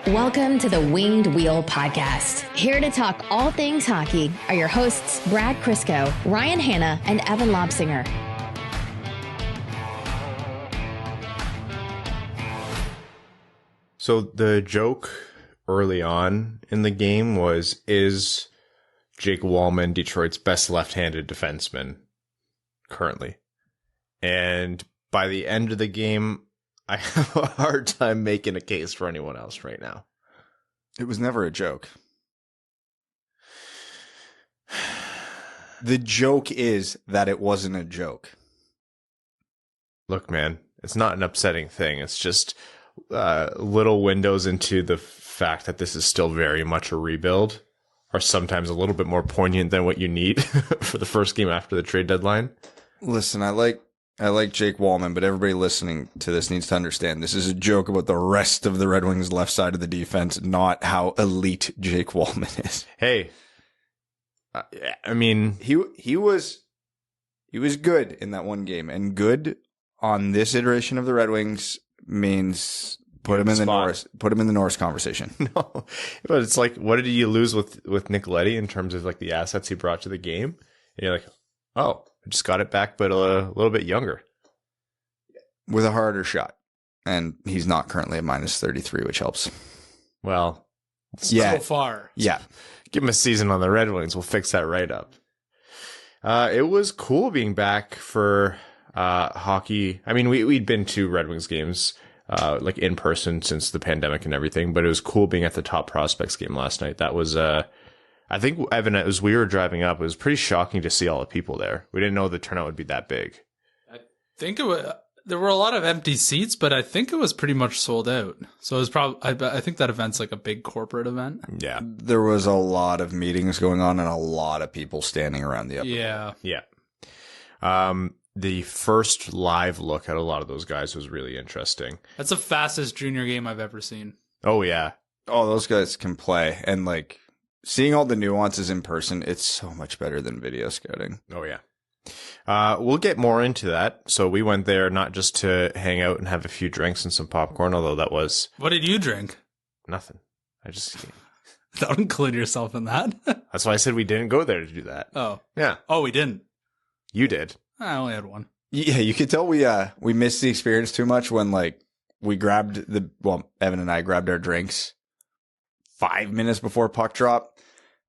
Welcome to the Winged Wheel Podcast. Here to talk all things hockey are your hosts, Brad Crisco, Ryan Hanna, and Evan Lobsinger. So the joke early on in the game was, is Jake Walman Detroit's best left-handed defenseman currently? And by the end of the game, I have a hard time making a case for anyone else right now. It was never a joke. The joke is that it wasn't a joke. Look, man, it's not an upsetting thing. It's just little windows into the fact that this is still very much a rebuild are sometimes a little bit more poignant than what you need for the first game after the trade deadline. Listen, I like Jake Walman, but everybody listening to this needs to understand this is a joke about the rest of the Red Wings' left side of the defense, not how elite Jake Walman is. Hey, I mean, he was good in that one game, and good on this iteration of the Red Wings means put him in the Norris conversation. No, but it's like, what did you lose with Nick Leddy in terms of like the assets he brought to the game? And you're like, oh, I just got it back, but a little bit younger. With a harder shot. And he's not currently at minus 33, which helps. Well, so far. Yeah. Give him a season on the Red Wings. We'll fix that right up. It was cool being back for hockey. I mean, we'd been to Red Wings games like in person since the pandemic and everything, but it was cool being at the Top Prospects game last night. That was I think, Evan, as we were driving up, it was pretty shocking to see all the people there. We didn't know the turnout would be that big. I think there were a lot of empty seats, but I think it was pretty much sold out. So it was I think that event's like a big corporate event. Yeah. There was a lot of meetings going on and a lot of people standing around the upper. Yeah. Yeah. The first live look at a lot of those guys was really interesting. That's the fastest junior game I've ever seen. Oh, yeah. Oh, those guys can play. And like, seeing all the nuances in person, it's so much better than video scouting. Oh, yeah. We'll get more into that. So we went there not just to hang out and have a few drinks and some popcorn, although that was... What did you drink? Nothing. I just... Don't include yourself in that. That's why I said we didn't go there to do that. Oh. Yeah. Oh, we didn't? You did. I only had one. Yeah, you could tell we missed the experience too much when like Evan and I grabbed our drinks 5 minutes before puck drop.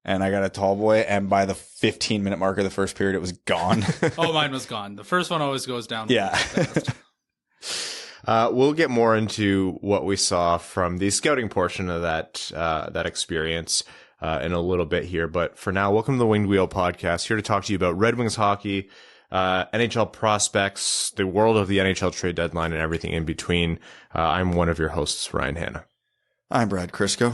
And I got a tall boy, and by the 15-minute mark of the first period, it was gone. Oh, mine was gone. The first one always goes down. Yeah. Fast. We'll get more into what we saw from the scouting portion of that experience in a little bit here. But for now, welcome to the Winged Wheel Podcast. Here to talk to you about Red Wings hockey, NHL prospects, the world of the NHL trade deadline, and everything in between. I'm one of your hosts, Ryan Hanna. I'm Brad Crisco.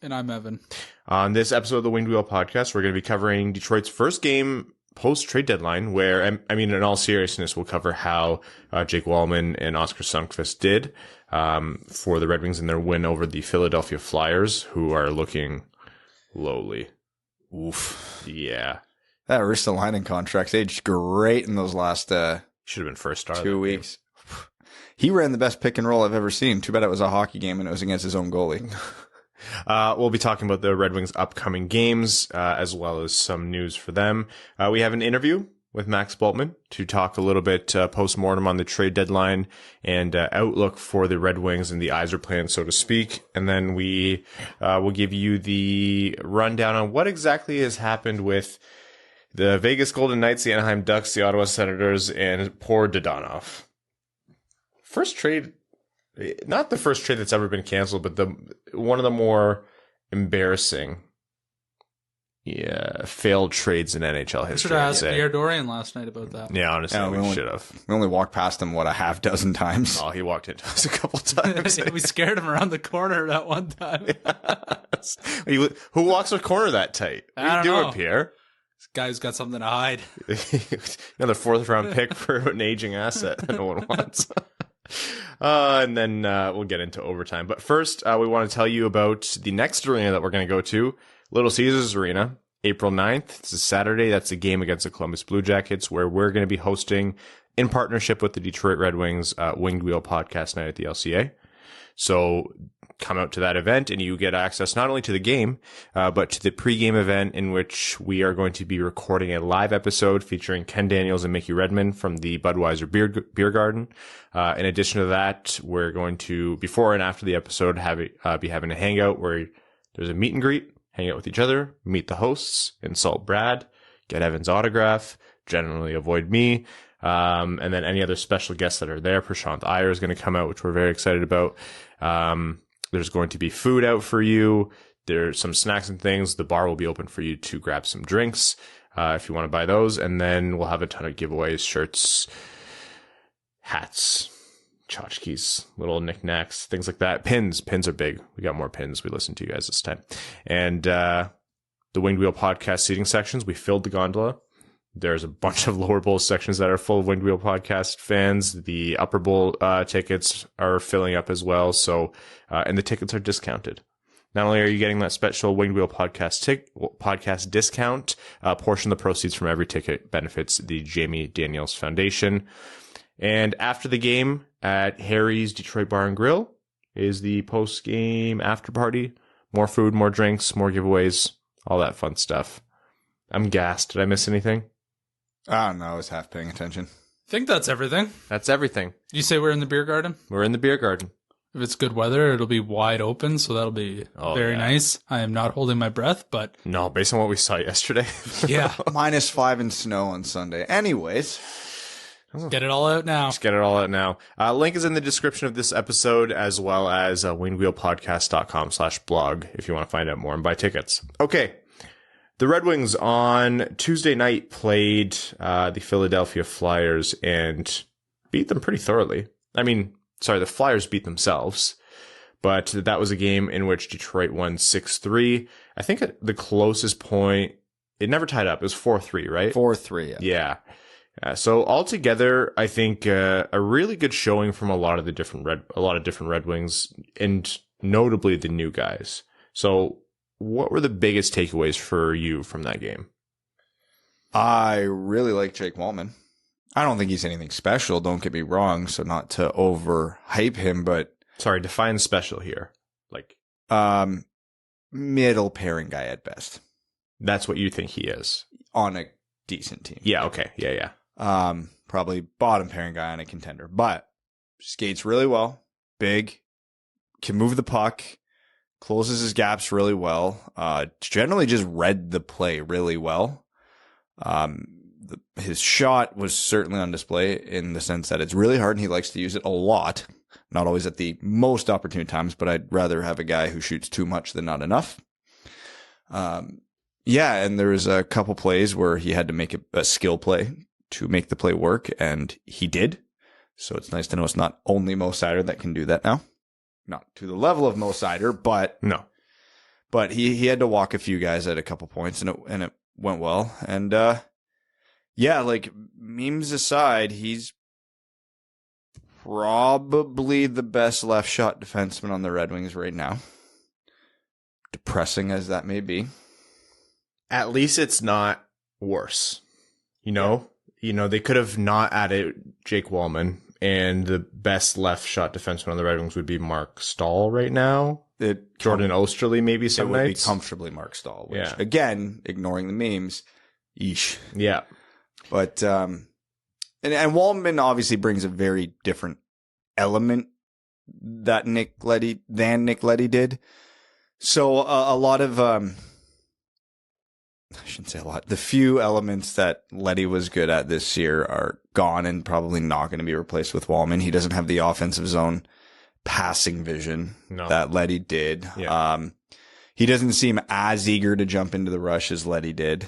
And I'm Evan. On this episode of the Winged Wheel Podcast, we're going to be covering Detroit's first game post-trade deadline, where, I mean, in all seriousness, we'll cover how Jake Walman and Oskar Sundqvist did for the Red Wings in their win over the Philadelphia Flyers, who are looking lowly. Oof. Yeah. That Ristolainen contract's aged great in those last Should have been first star 2 weeks. He ran the best pick and roll I've ever seen. Too bad it was a hockey game and it was against his own goalie. We'll be talking about the Red Wings' upcoming games, as well as some news for them. We have an interview with Max Bultman to talk a little bit post-mortem on the trade deadline and outlook for the Red Wings and the Yzerplan, so to speak. And then we will give you the rundown on what exactly has happened with the Vegas Golden Knights, the Anaheim Ducks, the Ottawa Senators, and poor Dadonov. First trade... Not the first trade that's ever been canceled, but one of the more embarrassing failed trades in NHL history. Should have asked Pierre Dorian last night about that. Yeah, honestly, we should have. We only walked past him, a half dozen times? Oh, he walked into us a couple times. We scared him around the corner that one time. Yes. Who walks a corner that tight? What are you doing, Pierre? This guy's got something to hide. Another fourth-round pick for an aging asset that no one wants. And then we'll get into overtime. But first, we want to tell you about the next arena that we're going to go to, Little Caesars Arena, April 9th. It's a Saturday. That's a game against the Columbus Blue Jackets, where we're going to be hosting, in partnership with the Detroit Red Wings, Winged Wheel Podcast Night at the LCA. So come out to that event and you get access not only to the game, but to the pregame event in which we are going to be recording a live episode featuring Ken Daniels and Mickey Redmond from the Budweiser Beer Garden. In addition to that, we're going to, before and after the episode, be having a hangout where there's a meet and greet, hang out with each other, meet the hosts, insult Brad, get Evan's autograph, generally avoid me. And then any other special guests that are there. Prashant Iyer is going to come out, which we're very excited about. There's going to be food out for you. There's some snacks and things. The bar will be open for you to grab some drinks, if you want to buy those. And then we'll have a ton of giveaways, shirts, hats, tchotchkes, little knickknacks, things like that. Pins are big. We got more pins. We listened to you guys this time. And, the Winged Wheel podcast seating sections, we filled the gondola. There's a bunch of lower bowl sections that are full of Winged Wheel podcast fans. The upper bowl tickets are filling up as well. So, and the tickets are discounted. Not only are you getting that special Winged Wheel podcast discount, a portion of the proceeds from every ticket benefits the Jamie Daniels Foundation. And after the game at Harry's Detroit Bar and Grill is the post-game after party. More food, more drinks, more giveaways, all that fun stuff. I'm gassed. Did I miss anything? I don't know. I was half paying attention. I think that's everything. That's everything. You say we're in the beer garden? We're in the beer garden. If it's good weather, it'll be wide open, so that'll be very nice. I am not holding my breath, but... No, based on what we saw yesterday. Yeah. -5 and snow on Sunday. Anyways. Get it all out now. Just get it all out now. Link is in the description of this episode, as well as wingedwheelpodcast.com/blog if you want to find out more and buy tickets. Okay. The Red Wings on Tuesday night played the Philadelphia Flyers and beat them pretty thoroughly. The Flyers beat themselves, but that was a game in which Detroit won 6-3. I think at the closest point, it never tied up. It was 4-3, right? 4-3. Yeah. So altogether, I think a really good showing from a lot of different Red Wings, and notably the new guys. So, what were the biggest takeaways for you from that game? I really like Jake Walman. I don't think he's anything special, don't get me wrong, so not to overhype him, but... Sorry, define special here. Middle pairing guy at best. That's what you think he is? On a decent team. Yeah, okay. Yeah. Probably bottom pairing guy on a contender, but skates really well, big, can move the puck, closes his gaps really well, generally just read the play really well. His shot was certainly on display in the sense that it's really hard and he likes to use it a lot. Not always at the most opportune times, but I'd rather have a guy who shoots too much than not enough. Yeah, and there was a couple plays where he had to make a skill play to make the play work, and he did. So it's nice to know it's not only Mo Seider that can do that now. Not to the level of Mo Seider, but no. But he had to walk a few guys at a couple points, and it went well. And yeah, like memes aside, he's probably the best left shot defenseman on the Red Wings right now. Depressing as that may be. At least it's not worse. They could have not added Jake Walman, and the best left shot defenseman on the Red Wings would be Mark Stahl right now. Jordan Osterley maybe some nights. It would be comfortably Mark Stahl, which again, ignoring the memes, yeesh. Yeah. But and Walman obviously brings a very different element that Nick Leddy did. So a lot of I shouldn't say a lot. The few elements that Leddy was good at this year are gone and probably not going to be replaced with Walman. He doesn't have the offensive zone passing vision that Leddy did. Yeah. He doesn't seem as eager to jump into the rush as Leddy did,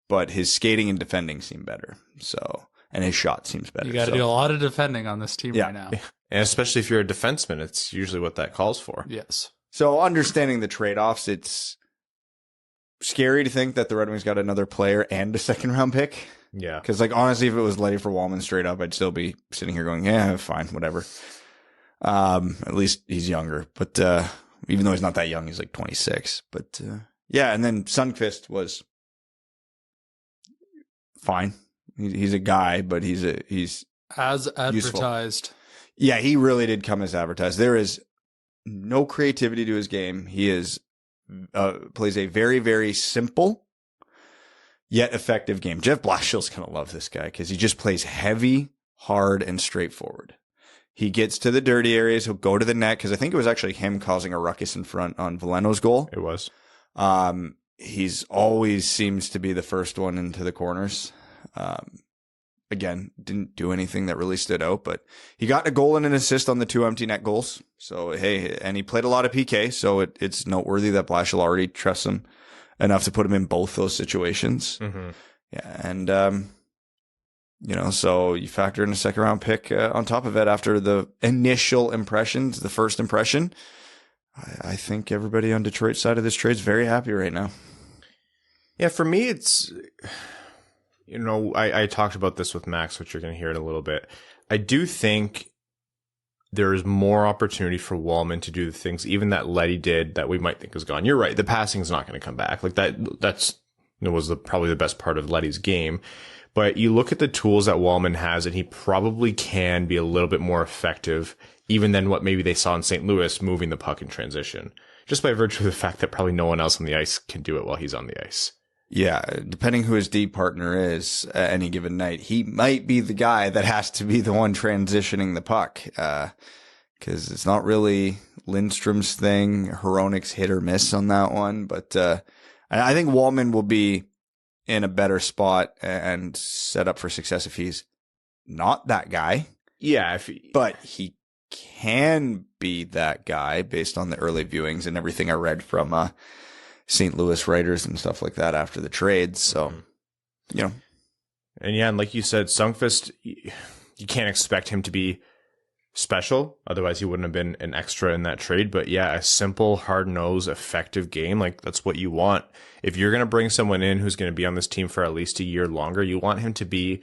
but his skating and defending seem better. So, and his shot seems better. You got to do a lot of defending on this team right now. And especially if you're a defenseman, it's usually what that calls for. Yes. So understanding the trade-offs, it's scary to think that the Red Wings got another player and a second-round pick. Yeah. Because, honestly, if it was Leddy for Walman straight up, I'd still be sitting here going, yeah, fine, whatever. At least he's younger. But even though he's not that young, he's 26. But, yeah, and then Sundqvist was fine. He's a guy, but he's as advertised. Useful. Yeah, he really did come as advertised. There is no creativity to his game. He plays a very, very simple yet effective game. Jeff Blashill's going to love this guy because he just plays heavy, hard, and straightforward. He gets to the dirty areas. He'll go to the net because I think it was actually him causing a ruckus in front on Veleno's goal. It was. He's always seems to be the first one into the corners. Again, didn't do anything that really stood out, but he got a goal and an assist on the 2 empty net goals. So, hey, and he played a lot of PK, so it's noteworthy that Blashill already trusts him enough to put him in both those situations. Mm-hmm. Yeah, and, so you factor in a second round pick on top of it after the initial impressions, the first impression. I think everybody on Detroit's side of this trade is very happy right now. Yeah, for me, it's... I talked about this with Max, which you're going to hear in a little bit. I do think there is more opportunity for Walman to do the things even that Leddy did that we might think is gone. You're right. The passing is not going to come back. Like that's was probably the best part of Leddy's game. But you look at the tools that Walman has, and he probably can be a little bit more effective even than what maybe they saw in St. Louis moving the puck in transition, just by virtue of the fact that probably no one else on the ice can do it while he's on the ice. Yeah, depending who his D partner is at any given night, he might be the guy that has to be the one transitioning the puck. Because it's not really Lindstrom's thing. Hronik's hit or miss on that one. But I think Walman will be in a better spot and set up for success if he's not that guy. Yeah. But he can be that guy based on the early viewings and everything I read from St. Louis writers and stuff like that after the trade. So, And like you said, Sundqvist, you can't expect him to be special. Otherwise, he wouldn't have been an extra in that trade. But yeah, a simple, hard-nosed, effective game, like that's what you want. If you're going to bring someone in who's going to be on this team for at least a year longer, you want him to be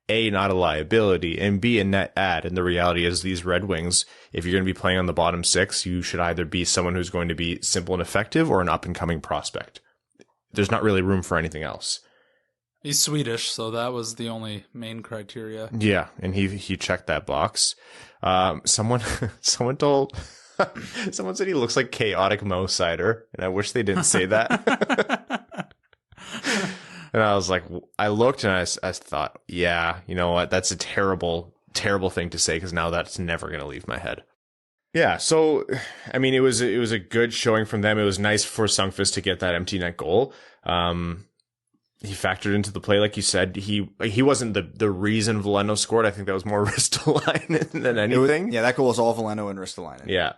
A, not a liability, and B, a net add. And the reality is these Red Wings, if you're going to be playing on the bottom six, you should either be someone who's going to be simple and effective or an up-and-coming prospect. There's not really room for anything else. He's Swedish, so that was the only main criteria. Yeah, and he checked that box. Someone told... Someone said he looks like chaotic Mo Seider, and I wish they didn't say that. And I was like, I looked and I thought, yeah, you know what? That's a terrible, terrible thing to say because now that's never going to leave my head. Yeah. So, I mean, it was a good showing from them. It was nice for Sundqvist to get that empty net goal. He factored into the play. Like you said, he wasn't the reason Veleno scored. I think that was more Ristolainen than anything. That goal was all Veleno and Ristolainen. Yeah.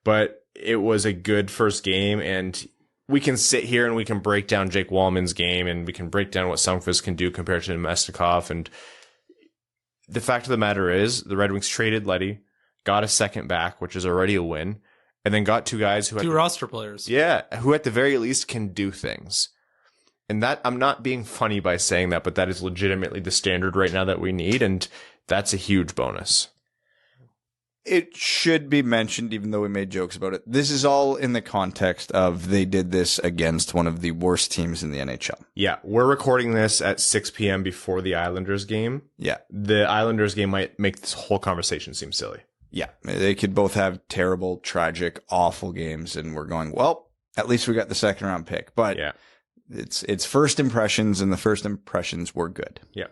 But it was a good first game, and we can sit here and we can break down Jake Walman's game, and we can break down what Sundqvist can do compared to Mestikov. And the fact of the matter is, the Red Wings traded Leddy, got a second back, which is already a win, and then got two guys who roster players. Yeah, who at the very least can do things. And that, I'm not being funny by saying that, but that is legitimately the standard right now that we need, and that's a huge bonus. It should be mentioned, even though we made jokes about it. This is all in the context of they did this against one of the worst teams in the NHL. Yeah, we're recording this at 6 p.m. before the Islanders game. Yeah. The Islanders game might make this whole conversation seem silly. Yeah, they could both have terrible, tragic, awful games, and we're going, well, at least we got the second round pick. But yeah. It's first impressions, and the first impressions were good. Yeah.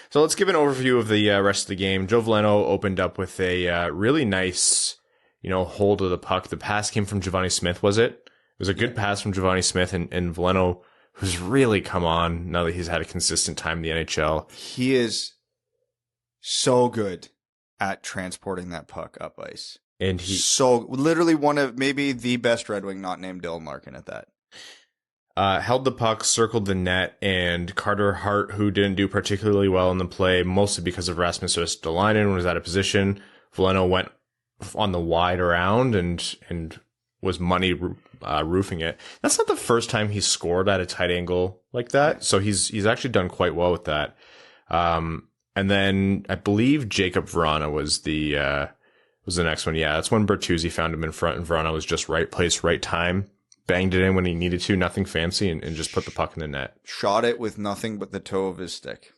So let's give an overview of the rest of the game. Joe Veleno opened up with a really nice, hold of the puck. The pass came from Giovanni Smith, was it? It was a good pass from Giovanni Smith, and Veleno, who's really come on now that he's had a consistent time in the NHL. He is so good at transporting that puck up ice. And literally one of maybe the best Red Wing not named Dylan Larkin at that. Held the puck, circled the net, and Carter Hart, who didn't do particularly well in the play, mostly because of Rasmus Ristolainen, was out of position. Veleno went on the wide around and was money roofing it. That's not the first time he's scored at a tight angle like that, so he's actually done quite well with that. And then I believe Jacob Vrana was the next one. Yeah, that's when Bertuzzi found him in front, and Vrana was just right place, right time. Banged it in when he needed to, nothing fancy, and just put the puck in the net. Shot it with nothing but the toe of his stick.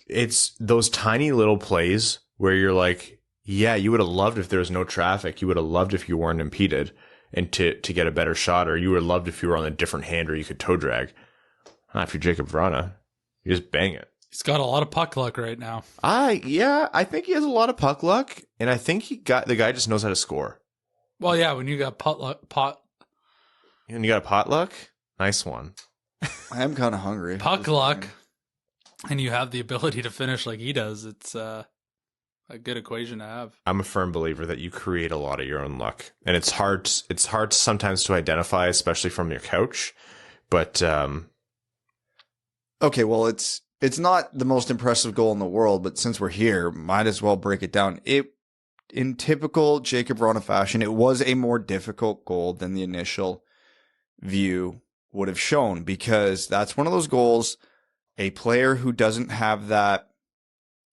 It's those tiny little plays where you're like, Yeah, you would have loved if there was no traffic. You would have loved if you weren't impeded and to get a better shot, or you would have loved if you were on a different hand or you could toe drag. If you're Jacob Vrana, you just bang it. He's got a lot of puck luck right now. I think he has a lot of puck luck, and I think the guy just knows how to score. Well, yeah, when you got And you got a potluck? Nice one. I am kind of hungry. Puck luck, and you have the ability to finish like he does. It's a good equation to have. I'm a firm believer that you create a lot of your own luck, and it's hard sometimes to identify, especially from your couch. But okay, well, it's not the most impressive goal in the world, but since we're here, might as well break it down. In typical Jacob Vrana fashion, it was a more difficult goal than the initial view would have shown, because that's one of those goals a player who doesn't have that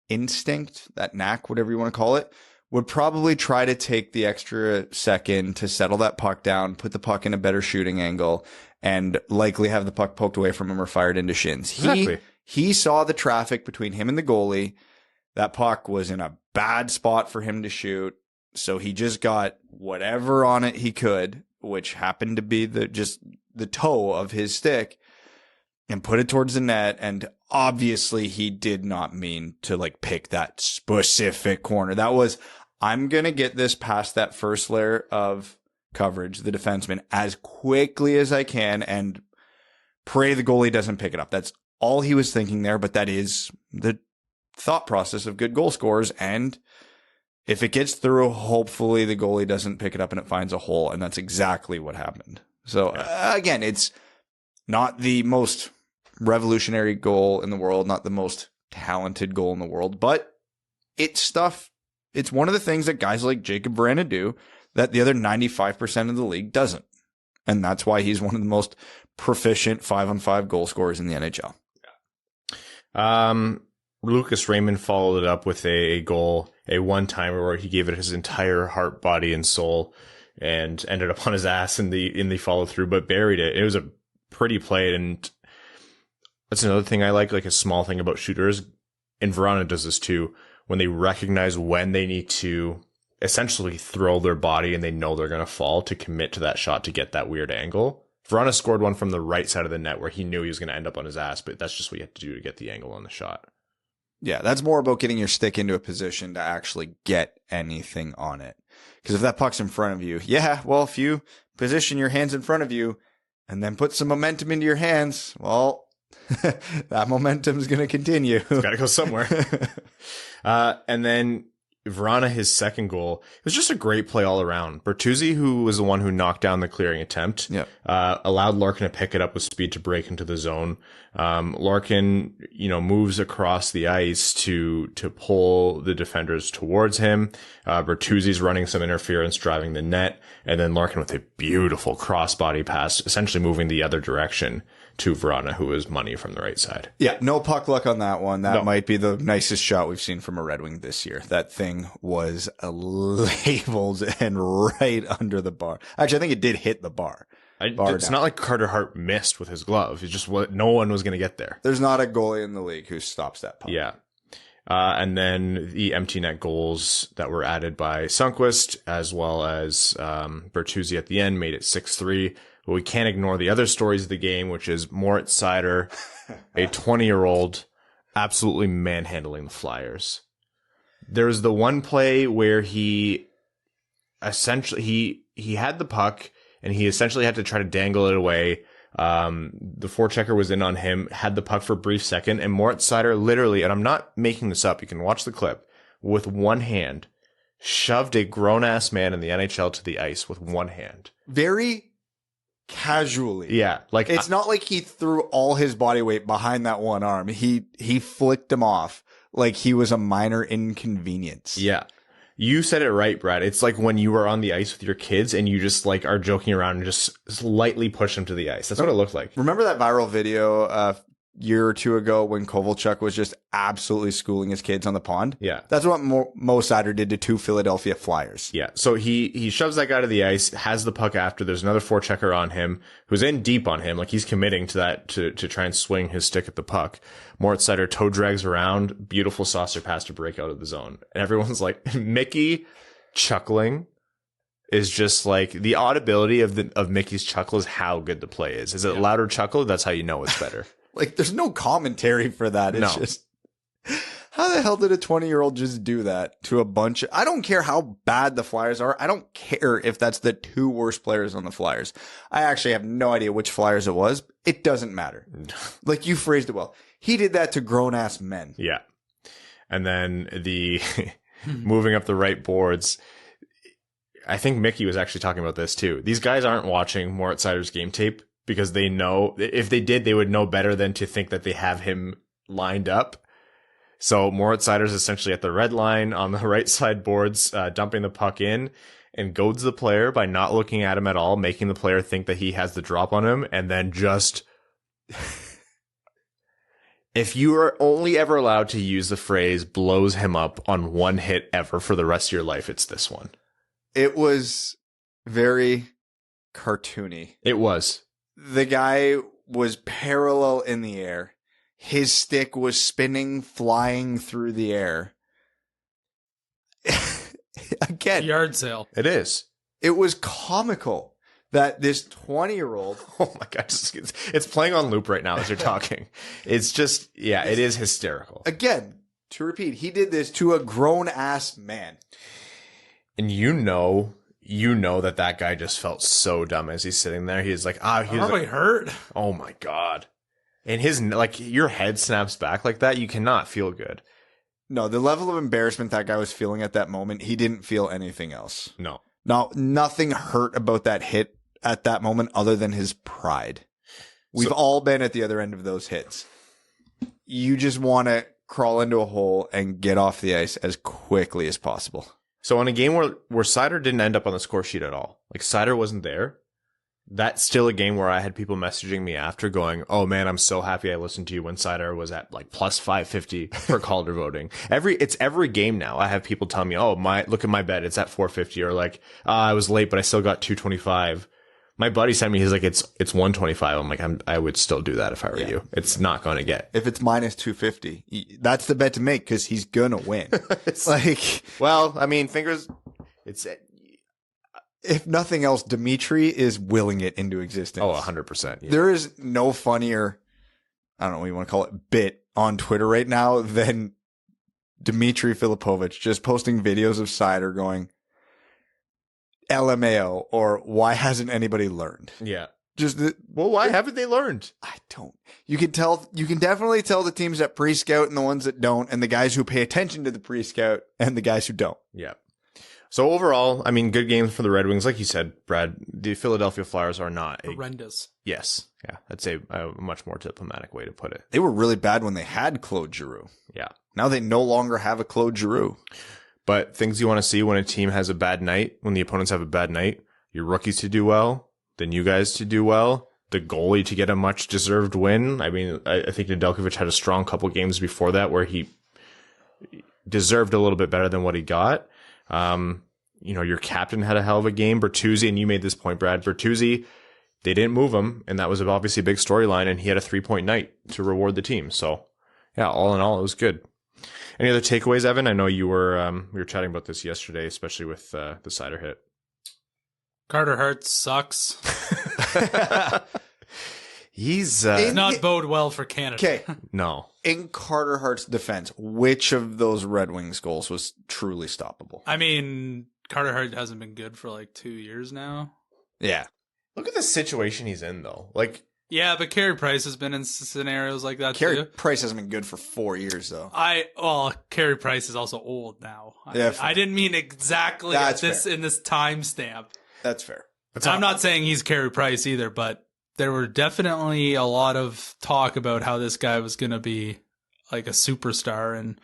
instinct, that knack, whatever you want to call it, would probably try to take the extra second to settle that puck down, put the puck in a better shooting angle, and likely have the puck poked away from him or fired into shins. Exactly. He saw the traffic between him and the goalie. That puck was in a bad spot for him to shoot, so he just got whatever on it he could, which happened to be the toe of his stick, and put it towards the net. And obviously he did not mean to pick that specific corner. That was, I'm going to get this past that first layer of coverage, the defenseman, as quickly as I can and pray the goalie doesn't pick it up. That's all he was thinking there, but that is the thought process of good goal scorers. And if it gets through, hopefully the goalie doesn't pick it up and it finds a hole. And that's exactly what happened. So again, it's not the most revolutionary goal in the world, not the most talented goal in the world, but it's one of the things that guys like Jacob Vrana do that the other 95% of the league doesn't. And that's why he's one of the most proficient 5-on-5 goal scorers in the NHL. Lucas Raymond followed it up with a goal, a one-timer where he gave it his entire heart, body, and soul, and ended up on his ass in the follow through, but buried it. It was a pretty play, and that's another thing I like a small thing about shooters, and Vrana does this too, when they recognize when they need to essentially throw their body and they know they're going to fall, to commit to that shot to get that weird angle. Vrana scored one from the right side of the net where he knew he was going to end up on his ass, but that's just what you have to do to get the angle on the shot. Yeah, that's more about getting your stick into a position to actually get anything on it. Because if that puck's in front of you, if you position your hands in front of you and then put some momentum into your hands, well, that momentum is going to continue. It's got to go somewhere. And then Vrana, his second goal, it was just a great play all around. Bertuzzi, who was the one who knocked down the clearing attempt, allowed Larkin to pick it up with speed to break into the zone. Larkin, moves across the ice to pull the defenders towards him. Bertuzzi's running some interference, driving the net, and then Larkin with a beautiful crossbody pass, essentially moving the other direction to Vrana, who was money from the right side. Yeah, no puck luck on that one. That might be the nicest shot we've seen from a Red Wing this year. That thing was labeled and right under the bar. Actually, I think it did hit the bar. It's not like Carter Hart missed with his glove. It's just no one was going to get there. There's not a goalie in the league who stops that puck. Yeah. And then the empty net goals that were added by Sundqvist, as well as Bertuzzi at the end, made it 6-3. But we can't ignore the other stories of the game, which is Moritz Seider, a 20-year-old, absolutely manhandling the Flyers. There was the one play where he essentially he had the puck and he essentially had to try to dangle it away. The forechecker was in on him, had the puck for a brief second, and Moritz Seider literally, and I'm not making this up, you can watch the clip, with one hand, shoved a grown-ass man in the NHL to the ice with one hand. Very casually. Yeah. It's not like he threw all his body weight behind that one arm. He flicked him off like he was a minor inconvenience. Yeah. You said it right, Brad. It's like when you were on the ice with your kids and you just are joking around and just lightly push them to the ice. That's what it looked like. Remember that viral video year or two ago when Kovalchuk was just absolutely schooling his kids on the pond. Yeah. That's what Mo Seider did to 2 Philadelphia Flyers. Yeah. So he shoves that guy to the ice, has the puck after. There's another forechecker on him who's in deep on him. Like he's committing to that to try and swing his stick at the puck. Moritz Seider toe drags around. Beautiful saucer pass to break out of the zone. And everyone's like, Mickey chuckling is just like the audibility of Mickey's chuckle is how good the play is. Is it louder chuckle? That's how you know it's better. Like, there's no commentary for that. It's just, how the hell did a 20-year-old just do that to a bunch of, I don't care how bad the Flyers are. I don't care if that's the 2 worst players on the Flyers. I actually have no idea which Flyers it was. It doesn't matter. Like, you phrased it well. He did that to grown-ass men. Yeah. And then the moving up the right boards, I think Mickey was actually talking about this too. These guys aren't watching Moritz Seider's game tape because they know, if they did, they would know better than to think that they have him lined up. So Moritz Seider's essentially at the red line on the right side boards, dumping the puck in, and goads the player by not looking at him at all, making the player think that he has the drop on him, and then just... If you are only ever allowed to use the phrase blows him up on one hit ever for the rest of your life, it's this one. It was very cartoony. It was. The guy was parallel in the air. His stick was spinning, flying through the air. Again, Yard sale. It is. It was comical that this 20-year-old... Oh my God. It's playing on loop right now as you're talking. It's just, yeah, it is hysterical. Again, to repeat, he did this to a grown-ass man. And you know that guy just felt so dumb as he's sitting there. He's like, he's probably hurt. Oh my God. And his, like, your head snaps back like that. You cannot feel good. No, the level of embarrassment that guy was feeling at that moment, he didn't feel anything else. No. Nothing hurt about that hit at that moment other than his pride. We've all been at the other end of those hits. You just want to crawl into a hole and get off the ice as quickly as possible. So on a game where Seider didn't end up on the score sheet at all, like Seider wasn't there, that's still a game where I had people messaging me after going, oh man, I'm so happy I listened to you when Seider was at like plus 550 for Calder voting. It's every game now. I have people tell me, oh, look at my bet. It's at 450, or like, I was late, but I still got 225. My buddy sent me, he's like, it's 125. I'm like, I would still do that if I were you. It's not going to get. If it's minus 250, that's the bet to make because he's going to win. It's like, well, I mean, if nothing else, Dimitri is willing it into existence. Oh, 100%. Yeah. There is no funnier, I don't know what you want to call it, bit on Twitter right now than Dmitry Filipovich just posting videos of Seider going, LMAO, or why hasn't anybody learned? Yeah. Why haven't they learned? I don't. You can definitely tell the teams that pre-scout and the ones that don't, and the guys who pay attention to the pre-scout and the guys who don't. Yeah. So overall, I mean, good games for the Red Wings. Like you said, Brad, the Philadelphia Flyers are not horrendous. Yes. Yeah. That's a much more diplomatic way to put it. They were really bad when they had Claude Giroux. Yeah. Now they no longer have a Claude Giroux. But things you want to see when a team has a bad night, when the opponents have a bad night, your rookies to do well, then you guys to do well, the goalie to get a much deserved win. I mean, I think Nedeljkovic had a strong couple games before that where he deserved a little bit better than what he got. Your captain had a hell of a game, Bertuzzi, and you made this point, Brad. Bertuzzi, they didn't move him, and that was obviously a big storyline, and he had a 3-point night to reward the team. So, yeah, all in all, it was good. Any other takeaways, Evan? I know we were chatting about this yesterday, especially with the Seider hit. Carter Hart sucks. He's not bode well for Canada. Okay. No. In Carter Hart's defense, which of those Red Wings goals was truly stoppable? I mean, Carter Hart hasn't been good for like 2 years now. Yeah. Look at the situation he's in, though. Like, yeah, but Carey Price has been in scenarios like that too. Price hasn't been good for 4 years, though. Carey Price is also old now. Yeah, I didn't mean exactly at this in this timestamp. That's fair. I'm not saying he's Carey Price either, but there were definitely a lot of talk about how this guy was going to be like a superstar, and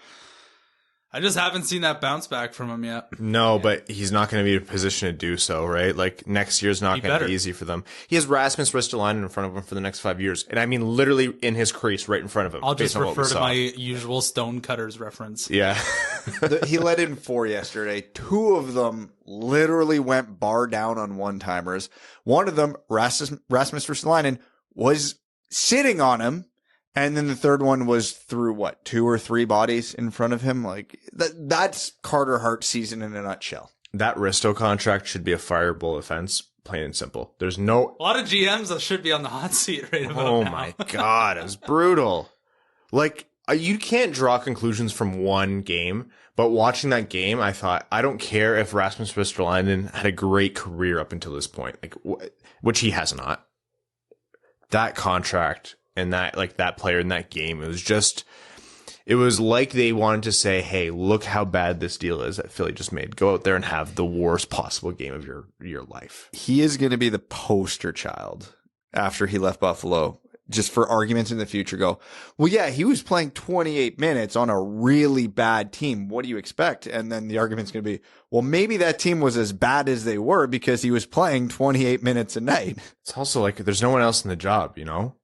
I just haven't seen that bounce back from him yet. No, but he's not going to be in a position to do so, right? Like, next year's not going to be easy for them. He has Rasmus Ristolainen in front of him for the next 5 years. And I mean, literally in his crease right in front of him. I'll just refer to my usual Stonecutters reference. Yeah. He let in 4 yesterday. 2 of them literally went bar down on one-timers. One of them, Rasmus Ristolainen, was sitting on him. And then the third one was through 2 or 3 bodies in front of him. Like that's Carter Hart's season in a nutshell. That Risto contract should be a fireable offense, plain and simple. There's no a lot of GMs that should be on the hot seat right about now. Oh my God, it was brutal. Like you can't draw conclusions from one game, but watching that game, I thought, I don't care if Rasmus Ristolainen had a great career up until this point, like which he has not. That contract. And that player in that game, it was like they wanted to say, hey, look how bad this deal is that Philly just made. Go out there and have the worst possible game of your life. He is going to be the poster child after he left Buffalo. Just for arguments in the future, go, well, yeah, he was playing 28 minutes on a really bad team. What do you expect? And then the argument's going to be, well, maybe that team was as bad as they were because he was playing 28 minutes a night. It's also like there's no one else in the job, you know?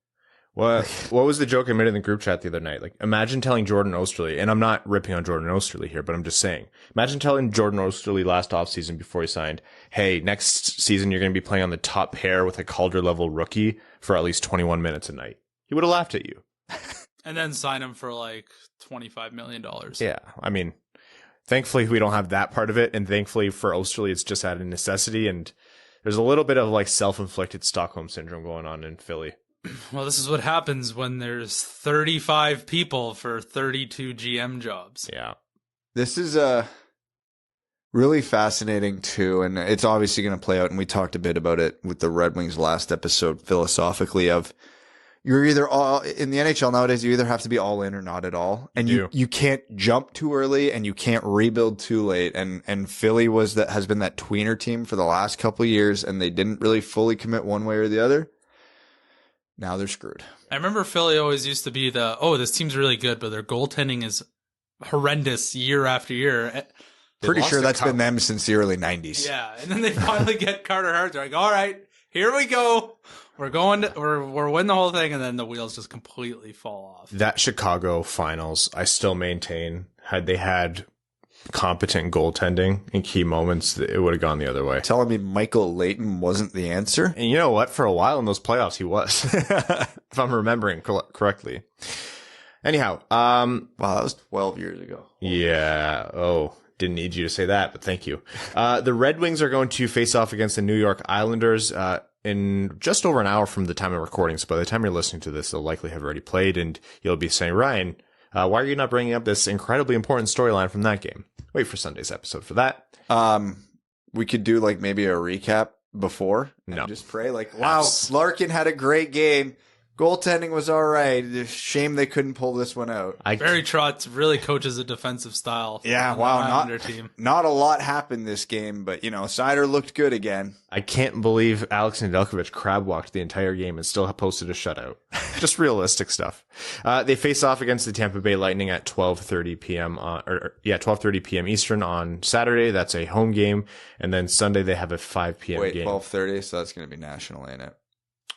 What was the joke I made in the group chat the other night? Like, imagine telling Jordan Osterley, and I'm not ripping on Jordan Osterley here, but I'm just saying, imagine telling Jordan Osterley last offseason before he signed, hey, next season you're going to be playing on the top pair with a Calder-level rookie for at least 21 minutes a night. He would have laughed at you. And then sign him for like $25 million. Yeah, I mean, thankfully we don't have that part of it, and thankfully for Osterley it's just out of necessity, and there's a little bit of like self-inflicted Stockholm syndrome going on in Philly. Well, this is what happens when there's 35 people for 32 GM jobs. Yeah. This is really fascinating, too. And it's obviously going to play out. And we talked a bit about it with the Red Wings last episode, philosophically, of you're either all in the NHL nowadays, you either have to be all in or not at all. And you can't jump too early and you can't rebuild too late. And Philly has been that tweener team for the last couple of years, and they didn't really fully commit one way or the other. Now they're screwed. I remember Philly always used to be this team's really good, but their goaltending is horrendous year after year. Pretty sure that's been them since the early 90s. Yeah, and then they finally get Carter Hart. They're like, all right, here we go. We're winning the whole thing, and then the wheels just completely fall off. That Chicago finals, I still maintain, had they had competent goaltending in key moments, it would have gone the other way. Telling me Michael Leighton wasn't the answer? And you know what? For a while in those playoffs, he was. If I'm remembering correctly. Anyhow. Wow, that was 12 years ago. Yeah. Oh, didn't need you to say that, but thank you. The Red Wings are going to face off against the New York Islanders in just over an hour from the time of recording. So by the time you're listening to this, they'll likely have already played, and you'll be saying, Ryan, why are you not bringing up this incredibly important storyline from that game? Wait for Sunday's episode for that. We could do like maybe a recap before. No. Just pray like, wow, Larkin had a great game. Goaltending was all right. Shame they couldn't pull this one out. Barry Trotz really coaches a defensive style. Yeah, wow. Not a lot happened this game, but, Seider looked good again. I can't believe Alex Nedeljkovic crab walked the entire game and still posted a shutout. Just realistic stuff. They face off against the Tampa Bay Lightning at 12:30 p.m. 12:30 p.m. Eastern on Saturday. That's a home game. And then Sunday they have a 5 p.m. game. 12:30, so that's going to be national, ain't it?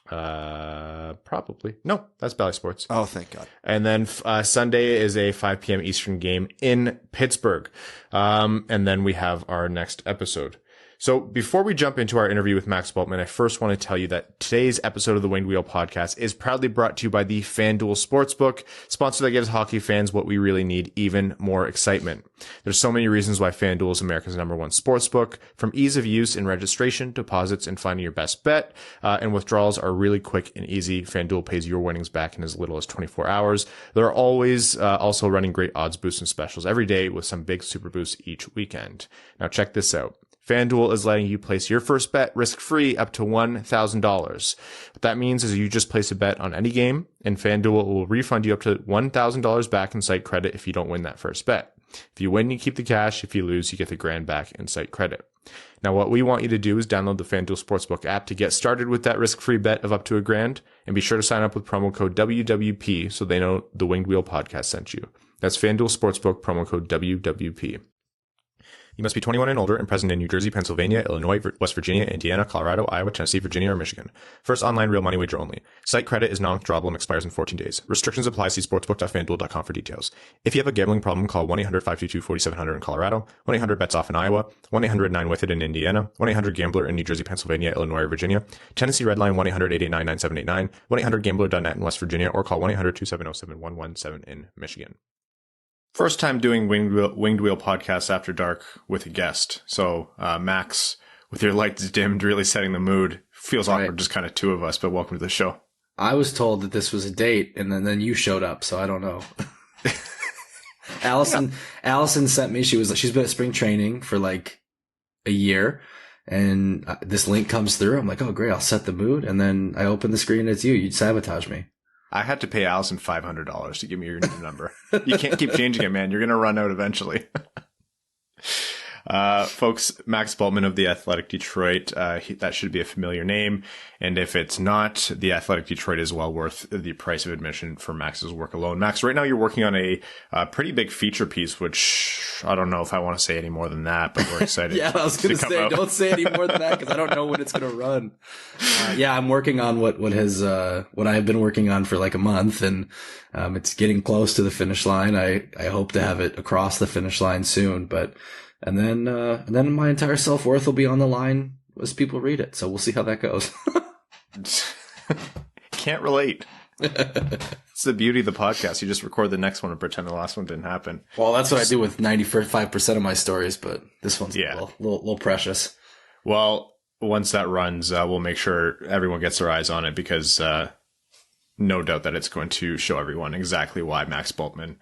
Probably. No, that's Bally Sports. Oh, thank God. And then Sunday is a 5 p.m. Eastern game in Pittsburgh. And then we have our next episode. So before we jump into our interview with Max Bultman, I first want to tell you that today's episode of the Winged Wheel podcast is proudly brought to you by the FanDuel Sportsbook, sponsor that gives hockey fans what we really need, even more excitement. There's so many reasons why FanDuel is America's #1 sportsbook, from ease of use in registration, deposits, and finding your best bet. And withdrawals are really quick and easy. FanDuel pays your winnings back in as little as 24 hours. They're always also running great odds boosts and specials every day with some big super boosts each weekend. Now check this out. FanDuel is letting you place your first bet risk-free up to $1,000. What that means is you just place a bet on any game, and FanDuel will refund you up to $1,000 back in site credit if you don't win that first bet. If you win, you keep the cash. If you lose, you get the grand back in site credit. Now, what we want you to do is download the FanDuel Sportsbook app to get started with that risk-free bet of up to $1,000, and be sure to sign up with promo code WWP so they know the Winged Wheel podcast sent you. That's FanDuel Sportsbook, promo code WWP. You must be 21 and older and present in New Jersey, Pennsylvania, Illinois, West Virginia, Indiana, Colorado, Iowa, Tennessee, Virginia, or Michigan. First online real money wager only. Site credit is non-withdrawable and expires in 14 days. Restrictions apply. See sportsbook.fanduel.com for details. If you have a gambling problem, call 1-800-522-4700 in Colorado, 1-800-BETS-OFF in Iowa, 1-800-9-WITH-IT in Indiana, 1-800-GAMBLER in New Jersey, Pennsylvania, Illinois, or Virginia, Tennessee Redline 1-800-889-9789, 1-800-GAMBLER.net in West Virginia, or call 1-800-270-7117 in Michigan. First time doing Winged Wheel podcast after dark with a guest. So, Max, with your lights dimmed, really setting the mood. Feels awkward, just kind of two of us, but welcome to the show. I was told that this was a date, and then you showed up, so I don't know. Allison sent me, she's been at spring training for like a year, and this link comes through. I'm like, oh great, I'll set the mood. And then I open the screen, it's you. You'd sabotage me. I had to pay Allison $500 to give me your new number. You can't keep changing it, man. You're going to run out eventually. Folks, Max Bultman of The Athletic Detroit, that should be a familiar name. And if it's not, The Athletic Detroit is well worth the price of admission for Max's work alone. Max, right now you're working on a pretty big feature piece, which I don't know if I want to say any more than that, but we're excited. Yeah, I was going to say, don't say any more than that because I don't know when it's going to run. Yeah, I'm working on what I've been working on for like a month, and it's getting close to the finish line. I hope to have it across the finish line soon, and then my entire self-worth will be on the line as people read it. So we'll see how that goes. Can't relate. It's the beauty of the podcast. You just record the next one and pretend the last one didn't happen. Well, that's what I do with 95% of my stories, but this one's a little precious. Well, once that runs, we'll make sure everyone gets their eyes on it because no doubt that it's going to show everyone exactly why Max Bultman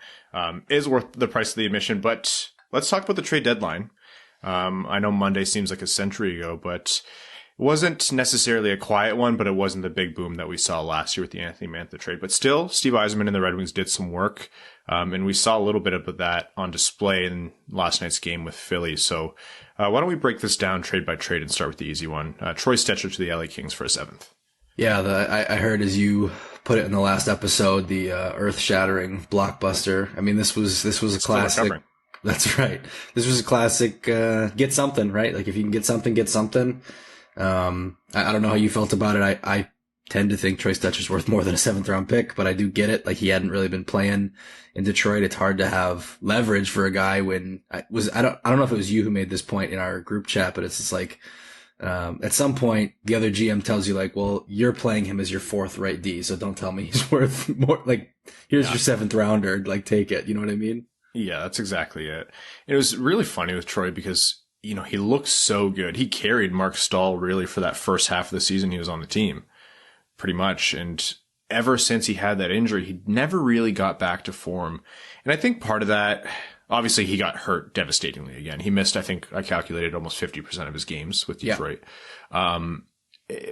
is worth the price of the admission. But let's talk about the trade deadline. I know Monday seems like a century ago, but it wasn't necessarily a quiet one, but it wasn't the big boom that we saw last year with the Anthony Mantha trade. But still, Steve Yzerman and the Red Wings did some work, and we saw a little bit of that on display in last night's game with Philly. So why don't we break this down trade by trade and start with the easy one. Troy Stecher to the LA Kings for a 7th. Yeah, I heard as you put it in the last episode, the earth-shattering blockbuster. I mean, this was a classic. That's right. This was a classic, get something, right? Like if you can get something, get something. I don't know how you felt about it. I tend to think Troy Stecher's worth more than a 7th round pick, but I do get it. Like he hadn't really been playing in Detroit. It's hard to have leverage for a guy when I don't know if it was you who made this point in our group chat, but it's just like, at some point the other GM tells you like, well, you're playing him as your 4th right D. So don't tell me he's worth more. Like here's your 7th rounder. Like take it. You know what I mean? Yeah, that's exactly it. It was really funny with Troy because, you know, he looked so good. He carried Mark Stahl really for that first half of the season he was on the team, pretty much. And ever since he had that injury, he never really got back to form. And I think part of that, obviously he got hurt devastatingly again. He missed, I think I calculated almost 50% of his games with Detroit. Yeah.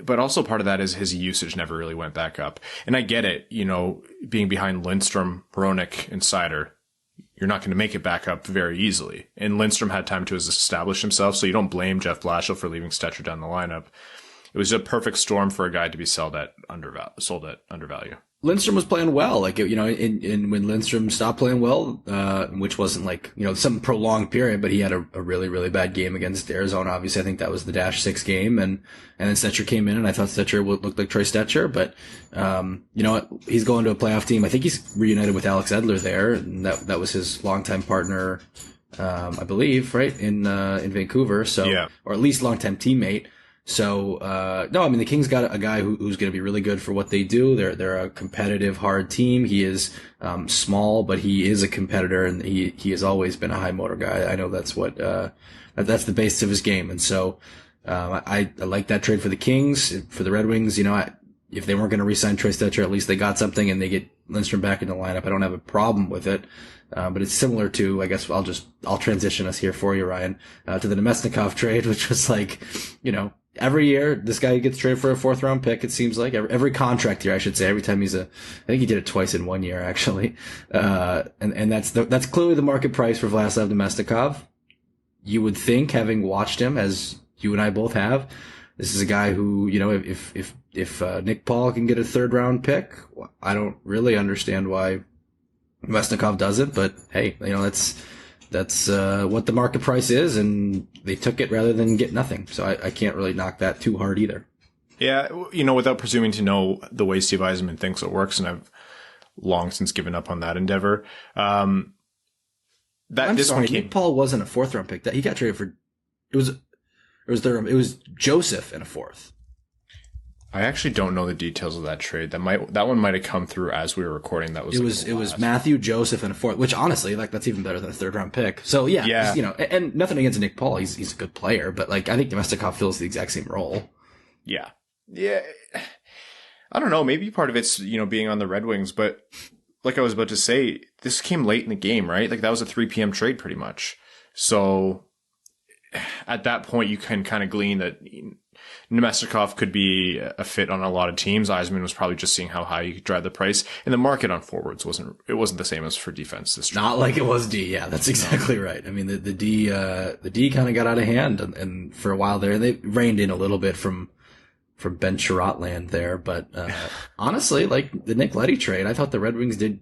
But also part of that is his usage never really went back up. And I get it, you know, being behind Lindstrom, Hronek, and Seider, you're not going to make it back up very easily. And Lindstrom had time to establish himself, so you don't blame Jeff Blashill for leaving Stecher down the lineup. It was a perfect storm for a guy to be sold at undervalue. Lindstrom was playing well, like, you know, in when Lindstrom stopped playing well, which wasn't like, you know, some prolonged period, but he had a really, really bad game against Arizona. Obviously, I think that was the -6 game, and then Stecher came in, and I thought Stecher looked like Troy Stecher, but, you know what, he's going to a playoff team. I think he's reunited with Alex Edler there, and that was his longtime partner, I believe, right, in Vancouver, so, yeah. Or at least longtime teammate. So, no, I mean, the Kings got a guy who's going to be really good for what they do. They're a competitive, hard team. He is, small, but he is a competitor, and he has always been a high motor guy. I know that's what, that's the basis of his game. And so, I like that trade for the Kings. For the Red Wings, you know, if they weren't going to re-sign Troy Stecher, at least they got something and they get Lindstrom back in the lineup. I don't have a problem with it. But it's similar to, I guess I'll transition us here for you, Ryan, to the Nemesnikov trade, which was like, you know, every year this guy gets traded for a 4th round pick. It seems like every contract year, I should say, every time I think he did it twice in 1 year, actually. And that's clearly the market price for Vladislav Nemesnikov. You would think, having watched him, as you and I both have, this is a guy who, you know, if Nick Paul can get a 3rd round pick, I don't really understand why Mesnikov doesn't, but hey, that's what the market price is, and they took it rather than get nothing. So I can't really knock that too hard either. Yeah, without presuming to know the way Steve Yzerman thinks it works, and I've long since given up on that endeavor. I'm sorry, Nick Paul wasn't a 4th round pick. That he got traded for. It was Joseph in a 4th. I actually don't know the details of that trade. That one might have come through as we were recording. It was Matthew Joseph in a 4th, which honestly, that's even better than a 3rd round pick. So yeah. And nothing against Nick Paul. He's a good player, but I think Mesnikov fills the exact same role. Yeah. Yeah. I don't know. Maybe part of it's, being on the Red Wings, but like I was about to say, this came late in the game, right? That was a 3 p.m. trade pretty much. So at that point, you can kind of glean that Nemesnikov could be a fit on a lot of teams. Yzerman was probably just seeing how high you could drive the price. And the market on forwards wasn't the same as for defense this trade. Not like it was D. Yeah, that's exactly right. I mean, the D kind of got out of hand and for a while there, they reined in a little bit from Ben Sherratt land there. But, honestly, the Nick Leddy trade, I thought the Red Wings did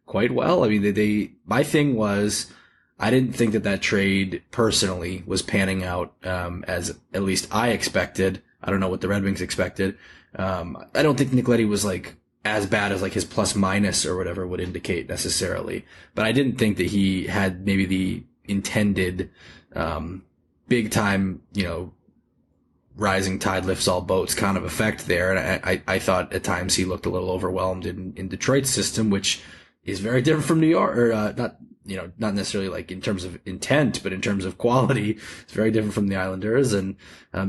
quite well. I mean, my thing was, I didn't think that trade personally was panning out, as at least I expected. I don't know what the Red Wings expected. I don't think Nick Leddy was as bad as his plus minus or whatever would indicate necessarily. But I didn't think that he had maybe the intended, big time, rising tide lifts all boats kind of effect there. And I thought at times he looked a little overwhelmed in Detroit's system, which is very different from New York, or not necessarily in terms of intent, but in terms of quality, it's very different from the Islanders. And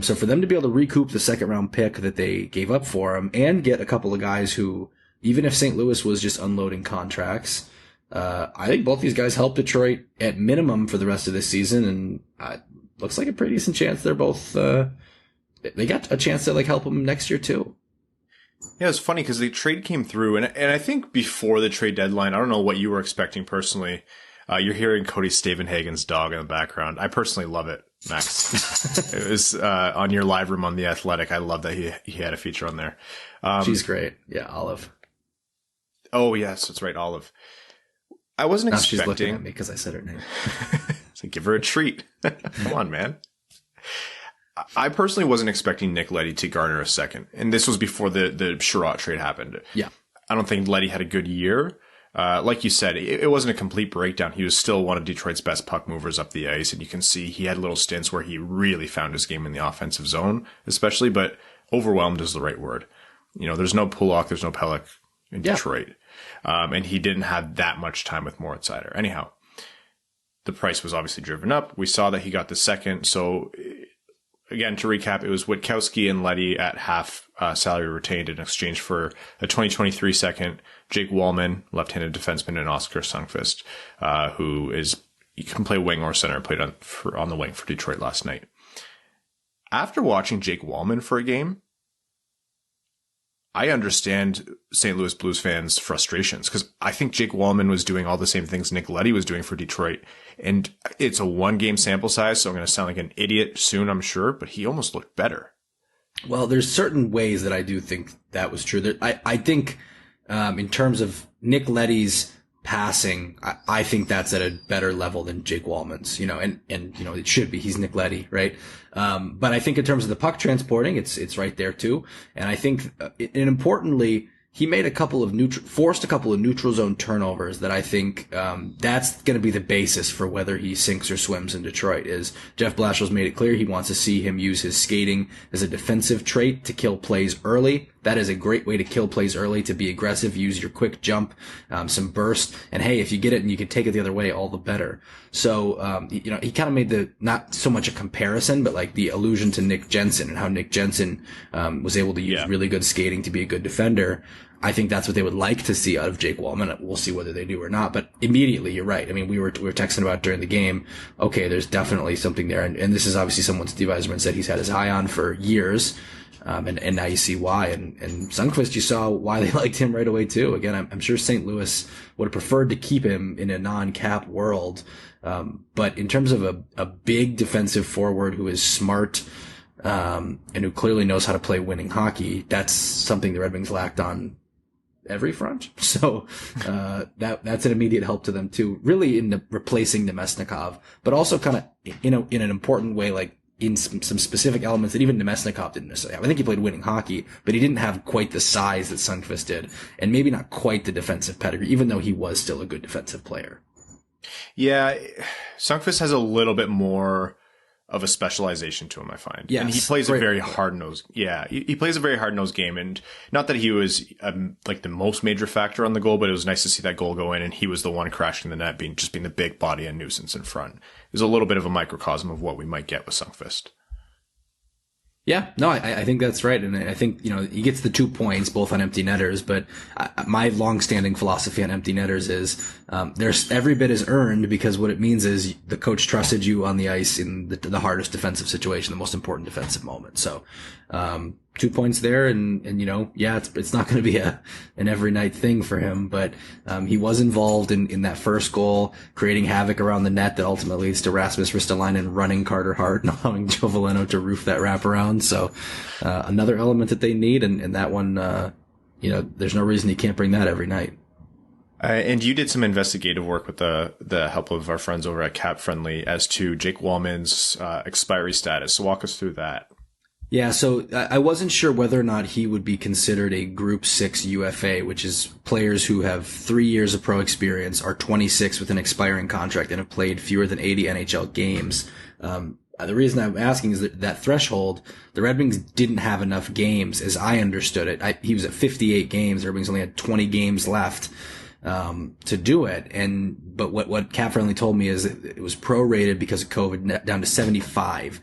so for them to be able to recoup the 2nd round pick that they gave up for him and get a couple of guys who, even if St. Louis was just unloading contracts, I think both these guys help Detroit at minimum for the rest of this season. And looks like a pretty decent chance they're both, they got a chance to help them next year too. Yeah, it's funny because the trade came through, and I think before the trade deadline, I don't know what you were expecting personally. You're hearing Cody Stavenhagen's dog in the background. I personally love it, Max. It was on your live room on The Athletic. I love that he had a feature on there. She's great. Yeah, Olive. Oh, yes, that's right, Olive. I wasn't now expecting... She's looking at me because I said her name. So give her a treat. Come on, man. I personally wasn't expecting Nick Leddy to garner a 2nd. And this was before the Sherratt trade happened. Yeah. I don't think Leddy had a good year. Like you said, it wasn't a complete breakdown. He was still one of Detroit's best puck movers up the ice. And you can see he had little stints where he really found his game in the offensive zone, especially, but overwhelmed is the right word. There's no Pulock, there's no Pelech in Detroit. And he didn't have that much time with Moritz Seider. Anyhow, the price was obviously driven up. We saw that he got the 2nd. So again, to recap, it was Witkowski and Leddy at half salary retained in exchange for a 2023 2nd, Jake Walman, left-handed defenseman, and Oskar Sundqvist, who he can play wing or center, played on the wing for Detroit last night. After watching Jake Walman for a game, I understand St. Louis Blues fans' frustrations because I think Jake Walman was doing all the same things Nick Leddy was doing for Detroit. And it's a 1-game sample size, so I'm going to sound like an idiot soon, I'm sure, but he almost looked better. Well, there's certain ways that I do think that was true. I think in terms of Nick Leddy's passing, I think that's at a better level than Jake Walman's, and it should be. He's Nick Leddy, right? But I think in terms of the puck transporting, it's right there too. And I think, and importantly, he made forced a couple of neutral zone turnovers that I think, that's going to be the basis for whether he sinks or swims in Detroit. Is Jeff Blashill's made it clear he wants to see him use his skating as a defensive trait to kill plays early. That is a great way to kill plays early, to be aggressive, use your quick jump, some burst. And hey, if you get it and you can take it the other way, all the better. So, he kind of made not so much a comparison, but the allusion to Nick Jensen and how Nick Jensen, was able to use really good skating to be a good defender. I think that's what they would like to see out of Jake Walman. We'll see whether they do or not. But immediately, you're right. I mean, we were texting about during the game. Okay, there's definitely something there. And this is obviously someone Steve Yzerman said he's had his eye on for years. And now you see why. And Sundqvist, you saw why they liked him right away too. Again, I'm sure St. Louis would have preferred to keep him in a non-cap world. But in terms of a big defensive forward who is smart, and who clearly knows how to play winning hockey, that's something the Red Wings lacked on every front. So, that's an immediate help to them too, really in replacing Nemesnikov, but also kind of in an important way, like in some specific elements that even Nemesnikov didn't necessarily have. I think he played winning hockey, but he didn't have quite the size that Sundqvist did, and maybe not quite the defensive pedigree, even though he was still a good defensive player. Yeah, Sundqvist has a little bit more of a specialization to him, I find. Yes, and he plays a very hard-nosed. Yeah, he plays a very hard-nosed game, and not that he was like the most major factor on the goal, but it was nice to see that goal go in, and he was the one crashing the net, being the big body and nuisance in front. It was a little bit of a microcosm of what we might get with Sundqvist. Yeah, no, I think that's right. And I think, he gets the 2 points both on empty netters, but my long-standing philosophy on empty netters is, there's every bit is earned, because what it means is the coach trusted you on the ice in the hardest defensive situation, the most important defensive moment. So, 2 points there, and it's not going to be an every night thing for him, but he was involved in that first goal, creating havoc around the net that ultimately leads to Rasmus Ristolainen running Carter Hart and allowing Joe Veleno to roof that wraparound. So another element that they need, and that one, there's no reason he can't bring that every night. And you did some investigative work with the help of our friends over at Cap Friendly as to Jake Walman's expiry status. So walk us through that. Yeah, so I wasn't sure whether or not he would be considered a Group 6 UFA, which is players who have 3 years of pro experience, are 26 with an expiring contract, and have played fewer than 80 NHL games. The reason I'm asking is that threshold, the Red Wings didn't have enough games, as I understood it. He was at 58 games. The Red Wings only had 20 games left to do it. But what Cap Friendly told me is that it was prorated because of COVID down to 75.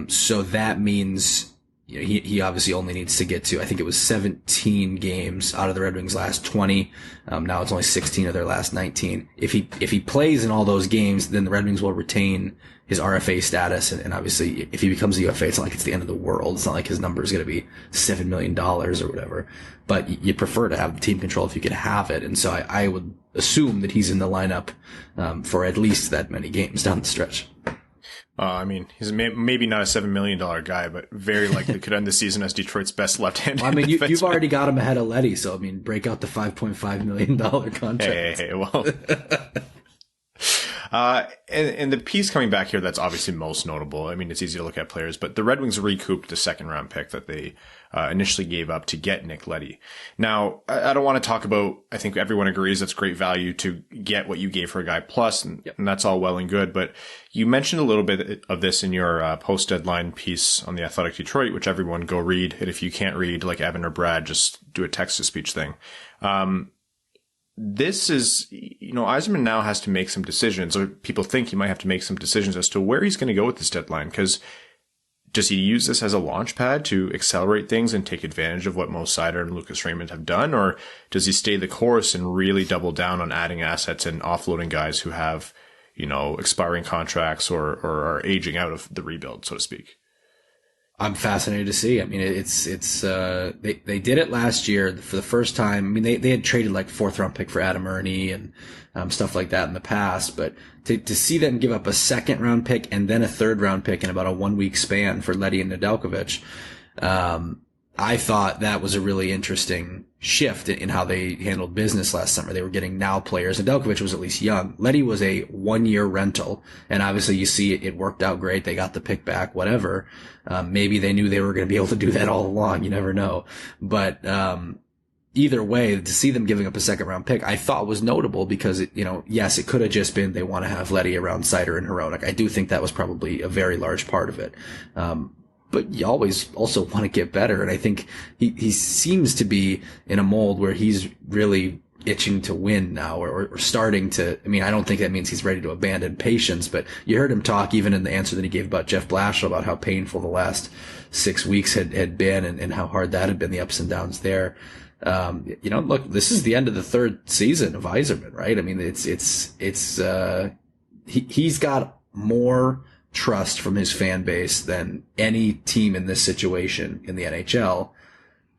So that means, he obviously only needs to get to, I think it was 17 games out of the Red Wings' last 20. Now it's only 16 of their last 19. If he plays in all those games, then the Red Wings will retain his RFA status. And obviously, if he becomes a UFA, it's not like it's the end of the world. It's not like his number is going to be $7 million or whatever. But you prefer to have team control if you can have it. And so I would assume that he's in the lineup for at least that many games down the stretch. He's maybe not a $7 million guy, but very likely could end the season as Detroit's best left-handed. Well, you've already got him ahead of Leddy, so break out the $5.5 million contract. Hey, well. And the piece coming back here that's obviously most notable, it's easy to look at players, but the Red Wings recouped the second-round pick that they initially gave up to get Nick Leddy. Now, I don't want to talk about, I think everyone agrees that's great value to get what you gave for a guy plus, and that's all well and good, but you mentioned a little bit of this in your post-deadline piece on the Athletic Detroit, which everyone go read, and if you can't read, like Evan or Brad, just do a text-to-speech thing. This is, Yzerman now has to make some decisions, or people think he might have to make some decisions as to where he's going to go with this deadline. Because does he use this as a launch pad to accelerate things and take advantage of what Moritz Seider and Lucas Raymond have done? Or does he stay the course and really double down on adding assets and offloading guys who have, expiring contracts or are aging out of the rebuild, so to speak? I'm fascinated to see. They did it last year for the first time. They had traded like 4th round pick for Adam Ernie and stuff like that in the past, but to see them give up a 2nd round pick and then a 3rd round pick in about a 1 week span for Leddy and Nedeljkovic, I thought that was a really interesting shift in how they handled business last summer. They were getting now players. Nedeljkovic was at least young. Leddy was a 1-year rental, and obviously you see it worked out great. They got the pick back, whatever. Maybe they knew they were going to be able to do that all along. You never know. But either way, to see them giving up a 2nd round pick, I thought was notable because yes, it could have just been they want to have Leddy around Seider and Hronek. I do think that was probably a very large part of it. But you always also want to get better. And I think he seems to be in a mold where he's really itching to win now or starting to, I don't think that means he's ready to abandon patience, but you heard him talk even in the answer that he gave about Jeff Blashill about how painful the last 6 weeks had been and how hard that had been, the ups and downs there. Look, this is the end of the 3rd season of Yzerman, right? He's got more trust from his fan base than any team in this situation in the NHL.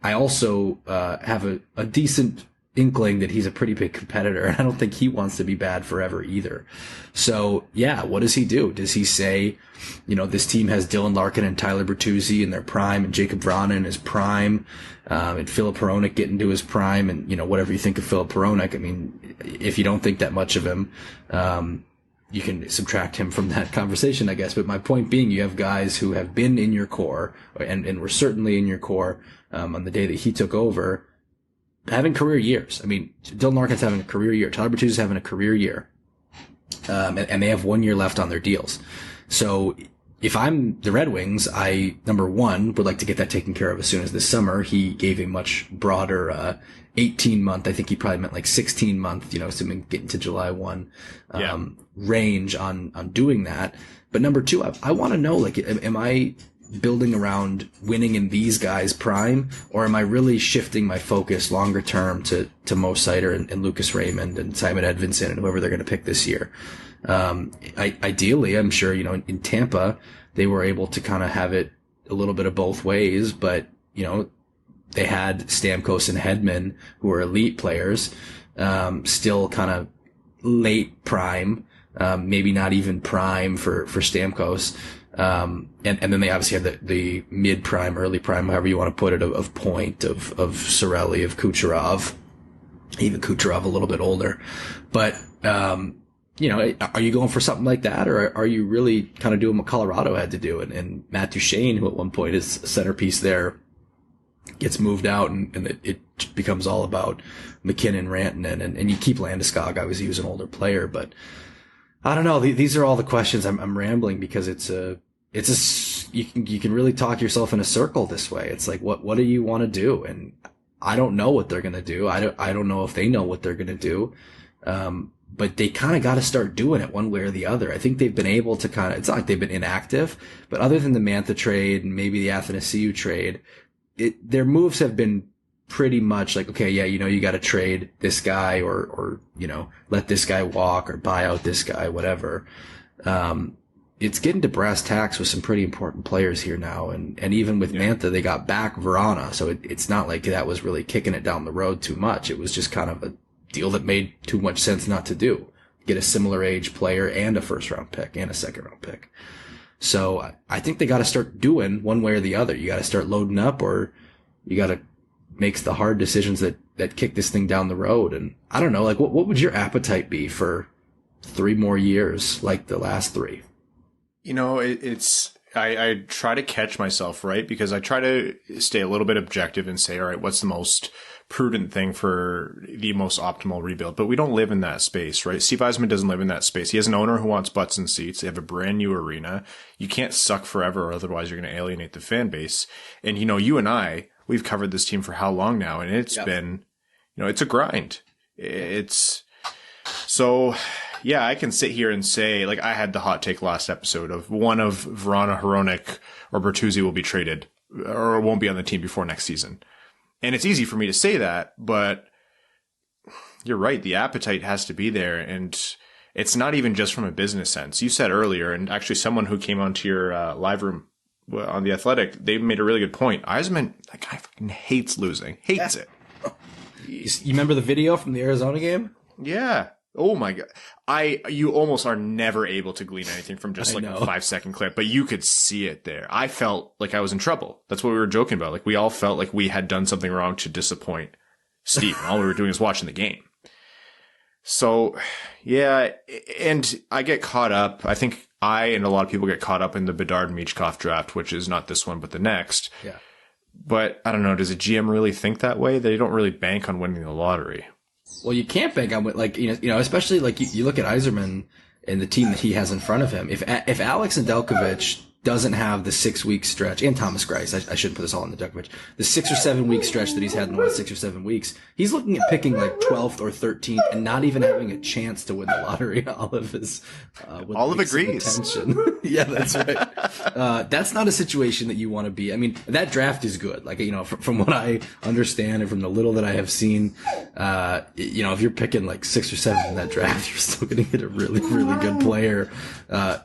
I also have a decent inkling that he's a pretty big competitor, and I don't think he wants to be bad forever either. So yeah, what does he do? Does he say, this team has Dylan Larkin and Tyler Bertuzzi in their prime, and Jacob Vrana in his prime, and Filip Hronek getting to his prime, and whatever you think of Filip Hronek, I mean, if you don't think that much of him, you can subtract him from that conversation, I guess. But my point being, you have guys who have been in your core, and were certainly in your core on the day that he took over, having career years. I mean, Dylan Larkin's having a career year. Tyler Bertuzzi's having a career year. And they have 1 year left on their deals. So if I'm the Red Wings, I, number one, would like to get that taken care of as soon as this summer. He gave a much broader, 18-month, I think he probably meant like 16-month, assuming getting to July 1, range on doing that. But number two, I want to know, like, am I building around winning in these guys' prime, or am I really shifting my focus longer term to Mo Seider and Lucas Raymond and Simon Edvinsson and whoever they're going to pick this year? Ideally, I'm sure, in Tampa, they were able to kind of have it a little bit of both ways, but, they had Stamkos and Hedman, who are elite players, still kind of late prime, maybe not even prime for Stamkos. And then they obviously have the mid prime, early prime, however you want to put it, of Point, of Cirelli, of Kucherov, even Kucherov a little bit older. But, are you going for something like that, or are you really kind of doing what Colorado had to do? And Matt Duchene, who at one point is centerpiece there, gets moved out, and it becomes all about McKinnon, Rantanen, and you keep Landeskog. Obviously, he was an older player, but I don't know. These are all the questions. I'm rambling because you can really talk yourself in a circle this way. It's like, what do you want to do? And I don't know what they're going to do. I don't know if they know what they're going to do. But they kind of got to start doing it one way or the other. I think they've been able to it's not like they've been inactive, but other than the Mantha trade and maybe the Athanasiou trade, their moves have been pretty much like, okay, yeah, you got to trade this guy or let this guy walk or buy out this guy, whatever. It's getting to brass tacks with some pretty important players here now. And even with Mantha, they got back Vrana. So it's not like that was really kicking it down the road too much. It was just kind of a deal that made too much sense not to do. Get a similar age player and a first round pick and a second round pick. So I think they got to start doing one way or the other. You got to start loading up, or you got to make the hard decisions that kick this thing down the road. And I don't know, like what would your appetite be for 3 more years like the last 3? I try to catch myself, right? Because I try to stay a little bit objective and say, all right, what's the most prudent thing for the most optimal rebuild? But we don't live in that space, right? Steve Yzerman doesn't live in that space. He has an owner who wants butts and seats. They have a brand new arena. You can't suck forever, or otherwise you're going to alienate the fan base. And, you and I, we've covered this team for how long now? And it's been, it's a grind. So yeah, I can sit here and say, like, I had the hot take last episode of one of Vrana, Hronek, or Bertuzzi will be traded or won't be on the team before next season. And it's easy for me to say that, but you're right. The appetite has to be there. And it's not even just from a business sense. You said earlier, and actually someone who came onto your live room on The Athletic, they made a really good point. Yzerman, that guy fucking hates losing. Hates it. You remember the video from the Arizona game? Yeah. Oh my God. You almost are never able to glean anything from just like a 5-second clip, but you could see it there. I felt like I was in trouble. That's what we were joking about. Like, we all felt like we had done something wrong to disappoint Steve. And all we were doing was watching the game. So yeah. And I get caught up. I think I and a lot of people get caught up in the Bedard-Michkov draft, which is not this one, but the next. Yeah. But I don't know. Does a GM really think that way? They don't really bank on winning the lottery. Well, you can't bank on, like, especially like you look at Yzerman and the team that he has in front of him. If Alex Nedeljkovic doesn't have the 6-week stretch, and Thomas Greiss, I shouldn't put this all on Nedeljkovic, the 6 or 7 week stretch that he's had in the last 6 or 7 weeks, he's looking at picking like 12th or 13th and not even having a chance to win the lottery. Olive agrees. Yeah, that's right. That's not a situation that you want to be. I mean, that draft is good. Like, from what I understand and from the little that I have seen, if you're picking like 6 or 7 in that draft, you're still going to get a really, really good player.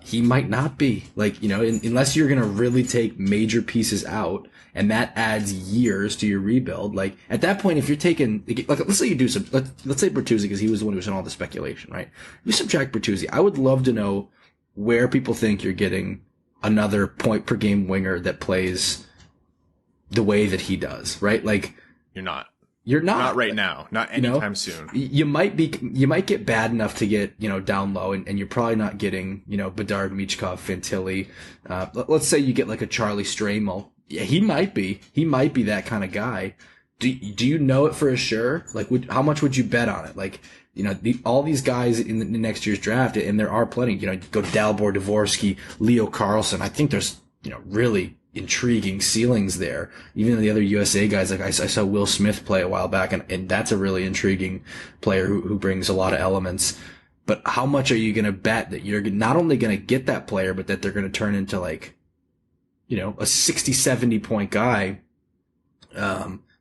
He might not be, like, in unless you're going to really take major pieces out, and that adds years to your rebuild. Like at that point, if you're taking, like, let's say you do some, let's say Bertuzzi, because he was the one who was in all the speculation, right? You subtract Bertuzzi. I would love to know where people think you're getting another point per game winger that plays the way that he does, right? Like You're not right now, not anytime soon. You might get bad enough to get, down low, and you're probably not getting, Bedard, Michkov, Fantilli. Let's say you get like a Charlie Stramel. Yeah, he might be that kind of guy. Do you know it for sure? Like, how much would you bet on it? Like, all these guys in the next year's draft, and there are plenty, go Dalibor, Dvorsky, Leo Carlson. I think there's, really intriguing ceilings there. Even the other USA guys, like I saw Will Smith play a while back, and that's a really intriguing player who brings a lot of elements. But how much are you going to bet that you're not only going to get that player, but that they're going to turn into like, a 60, 70 point guy,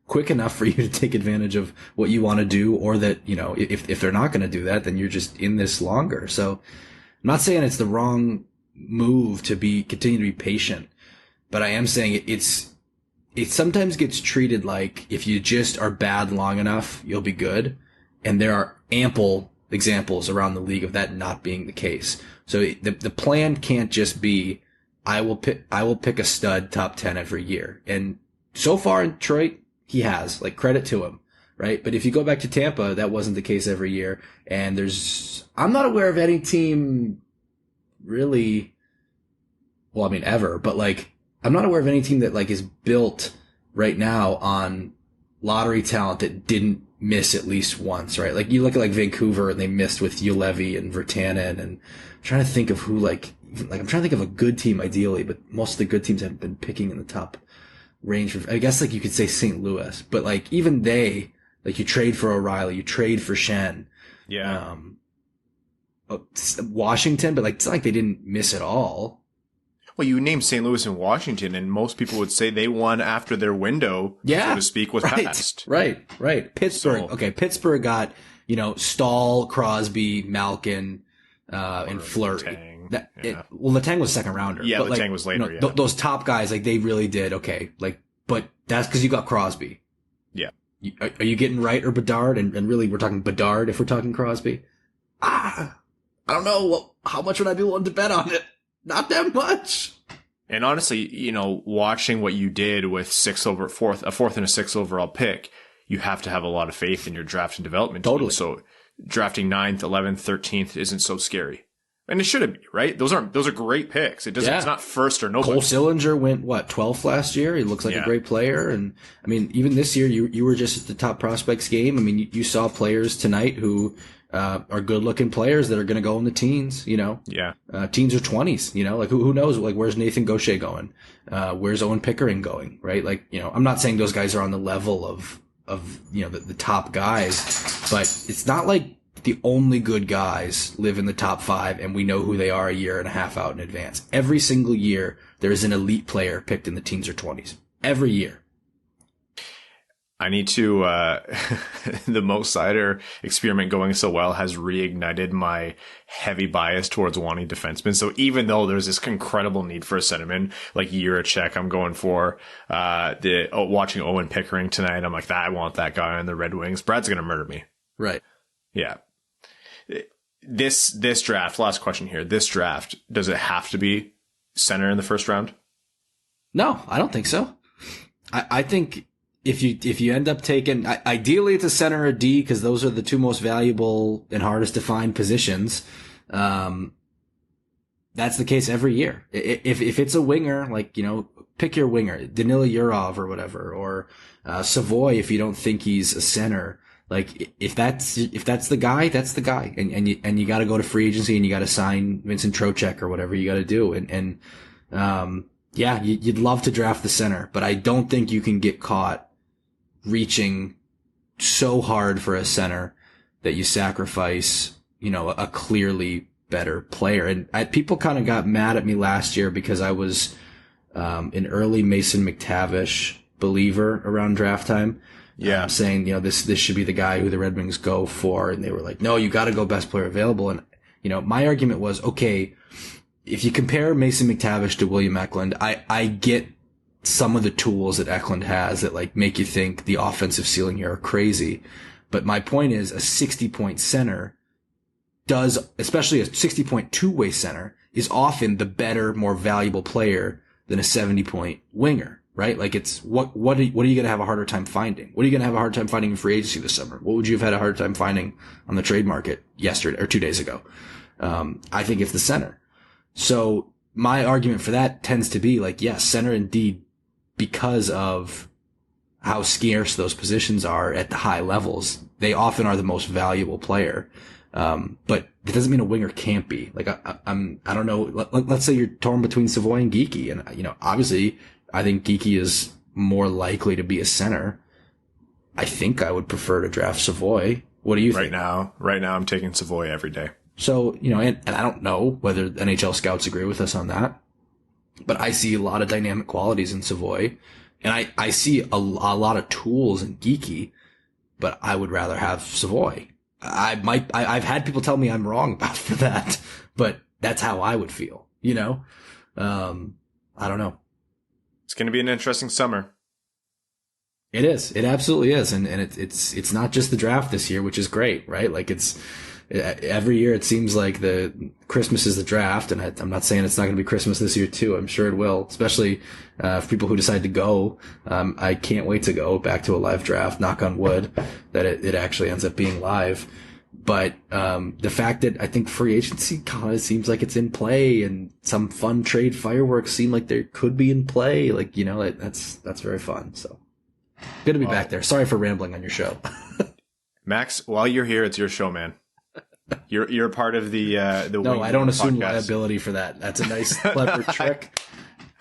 quick enough for you to take advantage of what you want to do, or that, if they're not going to do that, then you're just in this longer. So I'm not saying it's the wrong move to continue to be patient, but I am saying it sometimes gets treated like if you just are bad long enough, you'll be good. And there are ample examples around the league of that not being the case. So the plan can't just be, I will pick a stud top 10 every year. And so far in Detroit, he has, like, credit to him, right? But if you go back to Tampa, that wasn't the case every year. And I'm not aware of any team really, well, I mean, ever, but like, I'm not aware of any team that like is built right now on lottery talent that didn't miss at least once, right? Like you look at like Vancouver and they missed with Ulevi and Virtanen, and I'm trying to think of who I'm trying to think of a good team ideally, but most of the good teams have been picking in the top range. I guess like you could say St. Louis, but like even they, like you trade for O'Reilly, you trade for Shen. Yeah. Washington, but like it's not like they didn't miss at all. Well, you named St. Louis and Washington, and most people would say they won after their window, so to speak, was passed. Right. Pittsburgh. Okay, Pittsburgh got, Stahl, Crosby, Malkin, and Fleury. Letang was a second rounder. Yeah, Letang was later, those top guys, like, they really did, okay. Like, but that's because you got Crosby. Yeah. Are you getting Wright or Bedard? And really, we're talking Bedard if we're talking Crosby? I don't know. How much would I be willing to bet on it? Not that much. And honestly, watching what you did with a fourth and a sixth overall pick, you have to have a lot of faith in your draft and development team. Totally. So drafting 9th, 11th, 13th isn't so scary. And it shouldn't be, right? Those are great picks. It's not first or nobody. Cole Sillinger went 12th last year. He looks like a great player. And I mean, even this year, you were just at the Top Prospects Game. I mean, you saw players tonight who are good looking players that are going to go in the teens, Yeah. Teens or 20s, like who knows? Like, where's Nathan Gaucher going? Where's Owen Pickering going? Right? Like, I'm not saying those guys are on the level of the top guys, but it's not like the only good guys live in the top 5 and we know who they are a year and a half out in advance. Every single year, there is an elite player picked in the teens or 20s. Every year. I need to, the Moritz Seider experiment going so well has reignited my heavy bias towards wanting defensemen. So even though there's this incredible need for a centerman, like Yuracek, I'm going for, watching Owen Pickering tonight. I'm like, I want that guy on the Red Wings. Brad's going to murder me. Right. Yeah. This draft, last question here. This draft, does it have to be center in the first round? No, I don't think so. I think if you end up taking, ideally it's a center or a D, because those are the two most valuable and hardest to find positions. That's the case every year. If it's a winger, like, pick your winger, Danila Yurov or whatever, or Savoy if you don't think he's a center. Like, if that's the guy, that's the guy. And you gotta go to free agency and you gotta sign Vincent Trocheck or whatever you gotta do. Yeah, you'd love to draft the center, but I don't think you can get caught reaching so hard for a center that you sacrifice, a clearly better player. And people kind of got mad at me last year because I was an early Mason McTavish believer around draft time. Yeah. Saying, this should be the guy who the Red Wings go for. And they were like, no, you got to go best player available. And, my argument was, okay, if you compare Mason McTavish to William Eklund, I get some of the tools that Eklund has that like make you think the offensive ceiling here are crazy. But my point is a 60-point center does, especially a 60-point two-way center, is often the better, more valuable player than a 70-point winger, right? Like it's, what are you going to have a harder time finding? What are you going to have a hard time finding in free agency this summer? What would you have had a hard time finding on the trade market yesterday or 2 days ago? I think it's the center. So my argument for that tends to be like, yes, center indeed, because of how scarce those positions are at the high levels, they often are the most valuable player. But it doesn't mean a winger can't be. Like, I don't know. Let's say you're torn between Savoy and Geekie. And, you know, obviously I think Geekie is more likely to be a center. I think I would prefer to draft Savoy. What do you think? Right now I'm taking Savoy every day. So, you know, and I don't know whether NHL scouts agree with us on that, but I see a lot of dynamic qualities in Savoy, and I see a lot of tools in Geekie, but I would rather have Savoy. I've had people tell me I'm wrong about that, but that's how I would feel, you know? I don't know. It's going to be an interesting summer. It is. It absolutely is. And it's not just the draft this year, which is great, right? Like every year it seems like the Christmas is the draft, and I'm not saying it's not going to be Christmas this year too. I'm sure it will, especially for people who decide to go. I can't wait to go back to a live draft, knock on wood, that it actually ends up being live. But the fact that I think free agency kind of seems like it's in play, and some fun trade fireworks seem like there could be in play, like, you know, that's very fun. So good to be back there. Sorry for rambling on your show. Max, while you're here, it's your show, man. You're part of the No, I don't assume liability for that. That's a nice clever trick.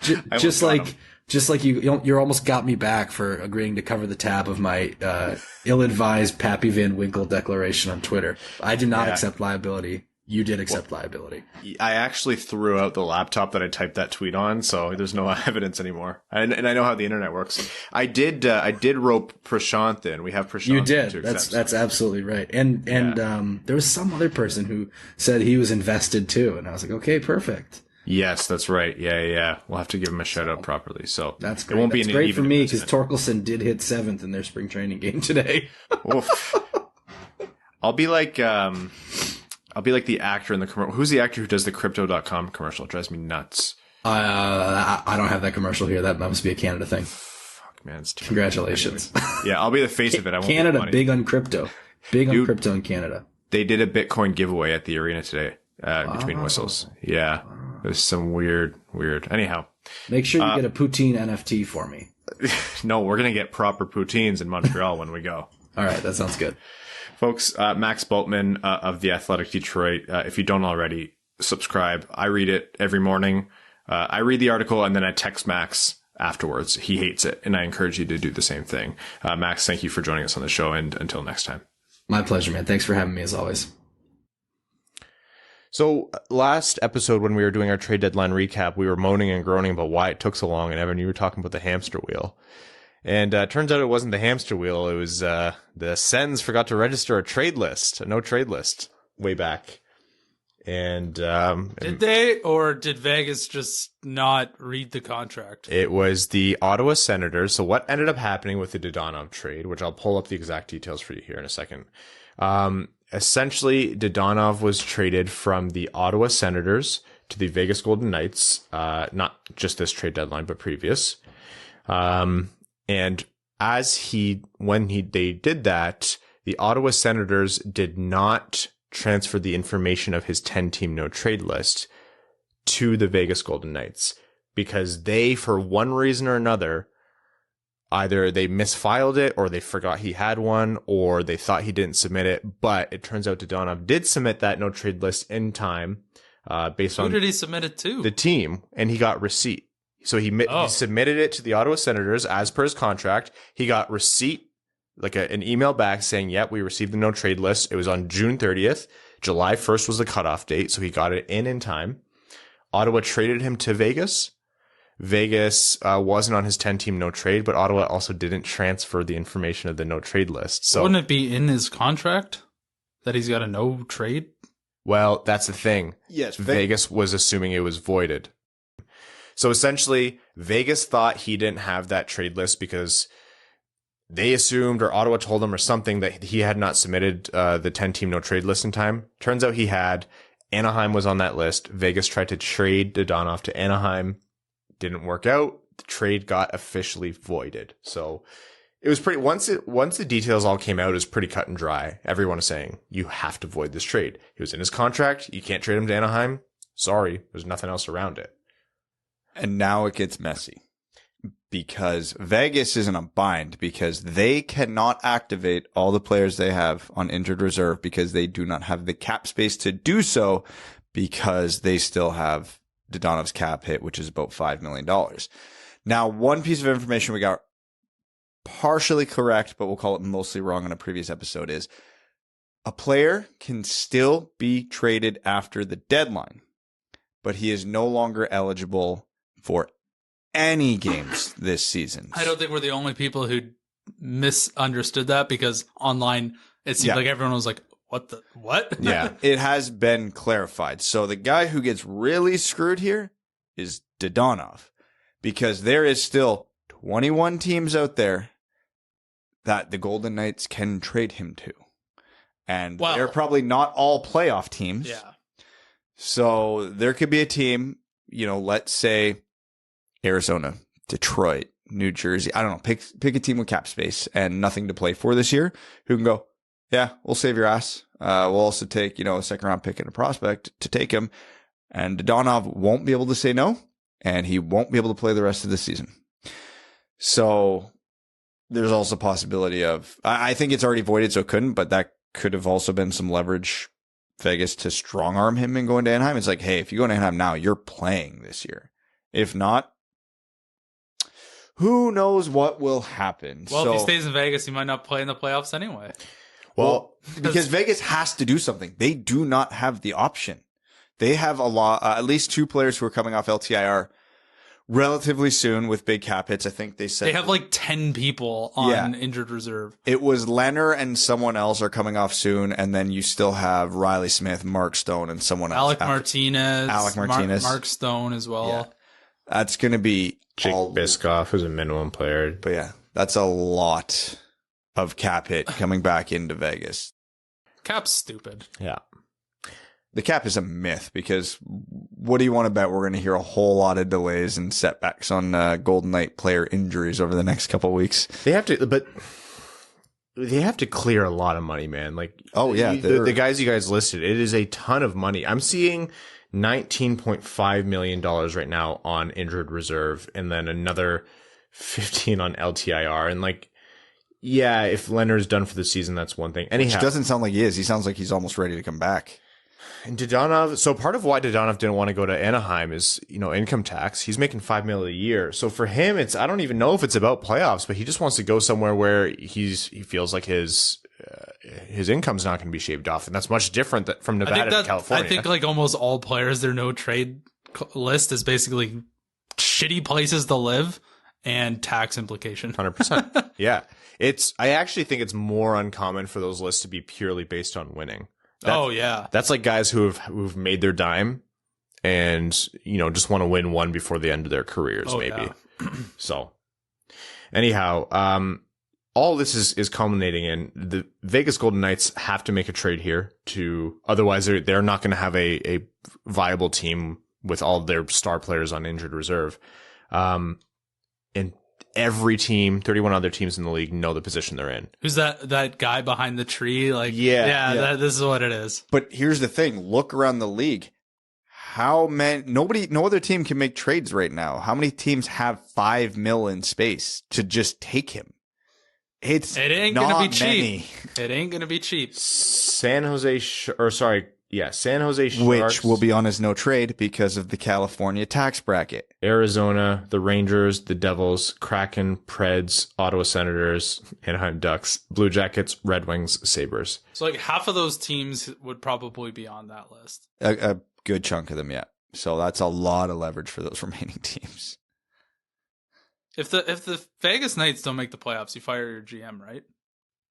Just like you almost got me back for agreeing to cover the tab of my ill-advised Pappy Van Winkle declaration on Twitter. I do not accept liability. You did accept liability. I actually threw out the laptop that I typed that tweet on, so there's no evidence anymore. And I know how the internet works. I did rope Prashant in. We have Prashant. You did. That's absolutely right. And there was some other person who said he was invested too, and I was like, okay, perfect. Yes, that's right. Yeah. We'll have to give him a shout out properly. So that's great. It won't be great for me because Torkelson did hit 7th in their spring training game today. I'll be like the actor in the commercial. Who's the actor who does the Crypto.com commercial? It drives me nuts. I don't have that commercial here. That must be a Canada thing. Fuck, man. It's Congratulations. Yeah, I'll be the face of it. I won't Canada, big on crypto. Big on crypto in Canada. They did a Bitcoin giveaway at the arena today, between whistles. Yeah. There's some weird. Anyhow. Make sure you get a poutine NFT for me. No, we're going to get proper poutines in Montreal when we go. All right. That sounds good. Folks, Max Bultman of The Athletic Detroit. If you don't already, subscribe. I read it every morning. I read the article and then I text Max afterwards. He hates it, and I encourage you to do the same thing. Max, thank you for joining us on the show, and until next time. My pleasure, man. Thanks for having me, as always. So last episode, when we were doing our trade deadline recap, we were moaning and groaning about why it took so long, and Evan, you were talking about the hamster wheel. And turns out it wasn't the hamster wheel. It was the Sens forgot to register a no trade list way back. And did they, or did Vegas just not read the contract? It was the Ottawa Senators. So what ended up happening with the Dadonov trade, which I'll pull up the exact details for you here in a second. Essentially, Dadonov was traded from the Ottawa Senators to the Vegas Golden Knights. Not just this trade deadline, but previous. And when they did that, the Ottawa Senators did not transfer the information of his 10-team no-trade list to the Vegas Golden Knights because they, for one reason or another, either they misfiled it or they forgot he had one or they thought he didn't submit it. But it turns out Dadonov did submit that no-trade list in time based on... Who did he submit it to? The team, and he got receipt. So he submitted it to the Ottawa Senators as per his contract. He got receipt, like an email back saying, yep, we received the no-trade list. It was on June 30th. July 1st was the cutoff date, so he got it in time. Ottawa traded him to Vegas. Vegas wasn't on his 10-team no-trade, but Ottawa also didn't transfer the information of the no-trade list. So wouldn't it be in his contract that he's got a no-trade Well, that's the thing. Yes, Vegas was assuming it was voided. So essentially, Vegas thought he didn't have that trade list because they assumed, or Ottawa told him or something, that he had not submitted the 10-team no-trade list in time. Turns out he had. Anaheim was on that list. Vegas tried to trade Dadonov to Anaheim. Didn't work out. The trade got officially voided. So it was pretty, once the details all came out, it was pretty cut and dry. Everyone was saying, you have to void this trade. He was in his contract. You can't trade him to Anaheim. Sorry. There's nothing else around it. And now it gets messy because Vegas is in a bind because they cannot activate all the players they have on injured reserve because they do not have the cap space to do so because they still have Dadonov's cap hit, which is about $5 million. Now, one piece of information we got partially correct, but we'll call it mostly wrong on a previous episode is a player can still be traded after the deadline, but he is no longer eligible for any games this season. I don't think we're the only people who misunderstood that because online it seemed like everyone was like, what? Yeah, it has been clarified. So the guy who gets really screwed here is Dadonov because there is still 21 teams out there that the Golden Knights can trade him to. And they're probably not all playoff teams. Yeah. So there could be a team, let's say Arizona, Detroit, New Jersey. I don't know. Pick a team with cap space and nothing to play for this year who can go, yeah, we'll save your ass. We'll also take, a second round pick and a prospect to take him. And Dadonov won't be able to say no, and he won't be able to play the rest of the season. So there's also a possibility of, I think it's already voided, so it couldn't, but that could have also been some leverage Vegas to strong arm him and going to Anaheim. It's like, hey, if you go to Anaheim now, you're playing this year. If not, who knows what will happen? Well, if he stays in Vegas, he might not play in the playoffs anyway. Well, because Vegas has to do something. They do not have the option. They have at least two players who are coming off LTIR relatively soon with big cap hits. I think they said they have like 10 people on injured reserve. It was Leonard and someone else are coming off soon, and then you still have Riley Smith, Mark Stone, and someone else. Alec Martinez, Mark Stone as well. Yeah. That's going to be Jake Biscoff, who's a minimum player. But yeah, that's a lot of cap hit coming back into Vegas. Cap's stupid. Yeah. The cap is a myth because what do you want to bet? We're going to hear a whole lot of delays and setbacks on Golden Knight player injuries over the next couple of weeks. They have to clear a lot of money, man. Like, the guys you guys listed, it is a ton of money. I'm seeing $19.5 million right now on injured reserve and then another 15 on LTIR. And if Leonard's done for the season, that's one thing. Which doesn't sound like he is. He sounds like he's almost ready to come back. And Dadonov, so part of why Dadonov didn't want to go to Anaheim is, income tax. He's making $5 million a year. So for him, I don't even know if it's about playoffs, but he just wants to go somewhere where he feels like his income's not going to be shaved off. And that's much different from Nevada to California. I think almost all players, their no trade list is basically shitty places to live and tax implication. 100%. Yeah. I actually think it's more uncommon for those lists to be purely based on winning. That's like guys who've made their dime and, just want to win one before the end of their careers, maybe. Yeah. So anyhow, all this is culminating in the Vegas Golden Knights have to make a trade here otherwise they're not going to have a viable team with all their star players on injured reserve. And every team, 31 other teams in the league know the position they're in. Who's that guy behind the tree? This is what it is. But here's the thing. Look around the league. No other team can make trades right now. How many teams have $5 million in space to just take him? It ain't going to be cheap. It ain't going to be cheap. San Jose Sharks. Which will be on his no trade because of the California tax bracket. Arizona, the Rangers, the Devils, Kraken, Preds, Ottawa Senators, Anaheim Ducks, Blue Jackets, Red Wings, Sabres. So half of those teams would probably be on that list. A good chunk of them, yeah. So that's a lot of leverage for those remaining teams. If the Vegas Knights don't make the playoffs, you fire your GM, right?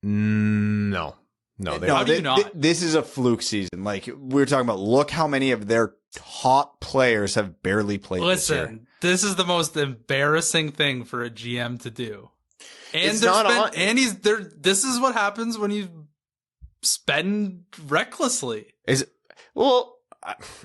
No. No, they No, How do you not? this is a fluke season. Like we were talking about, look how many of their top players have barely played this year. Listen, this is the most embarrassing thing for a GM to do. And It's not on- and he's there. This is what happens when you spend recklessly.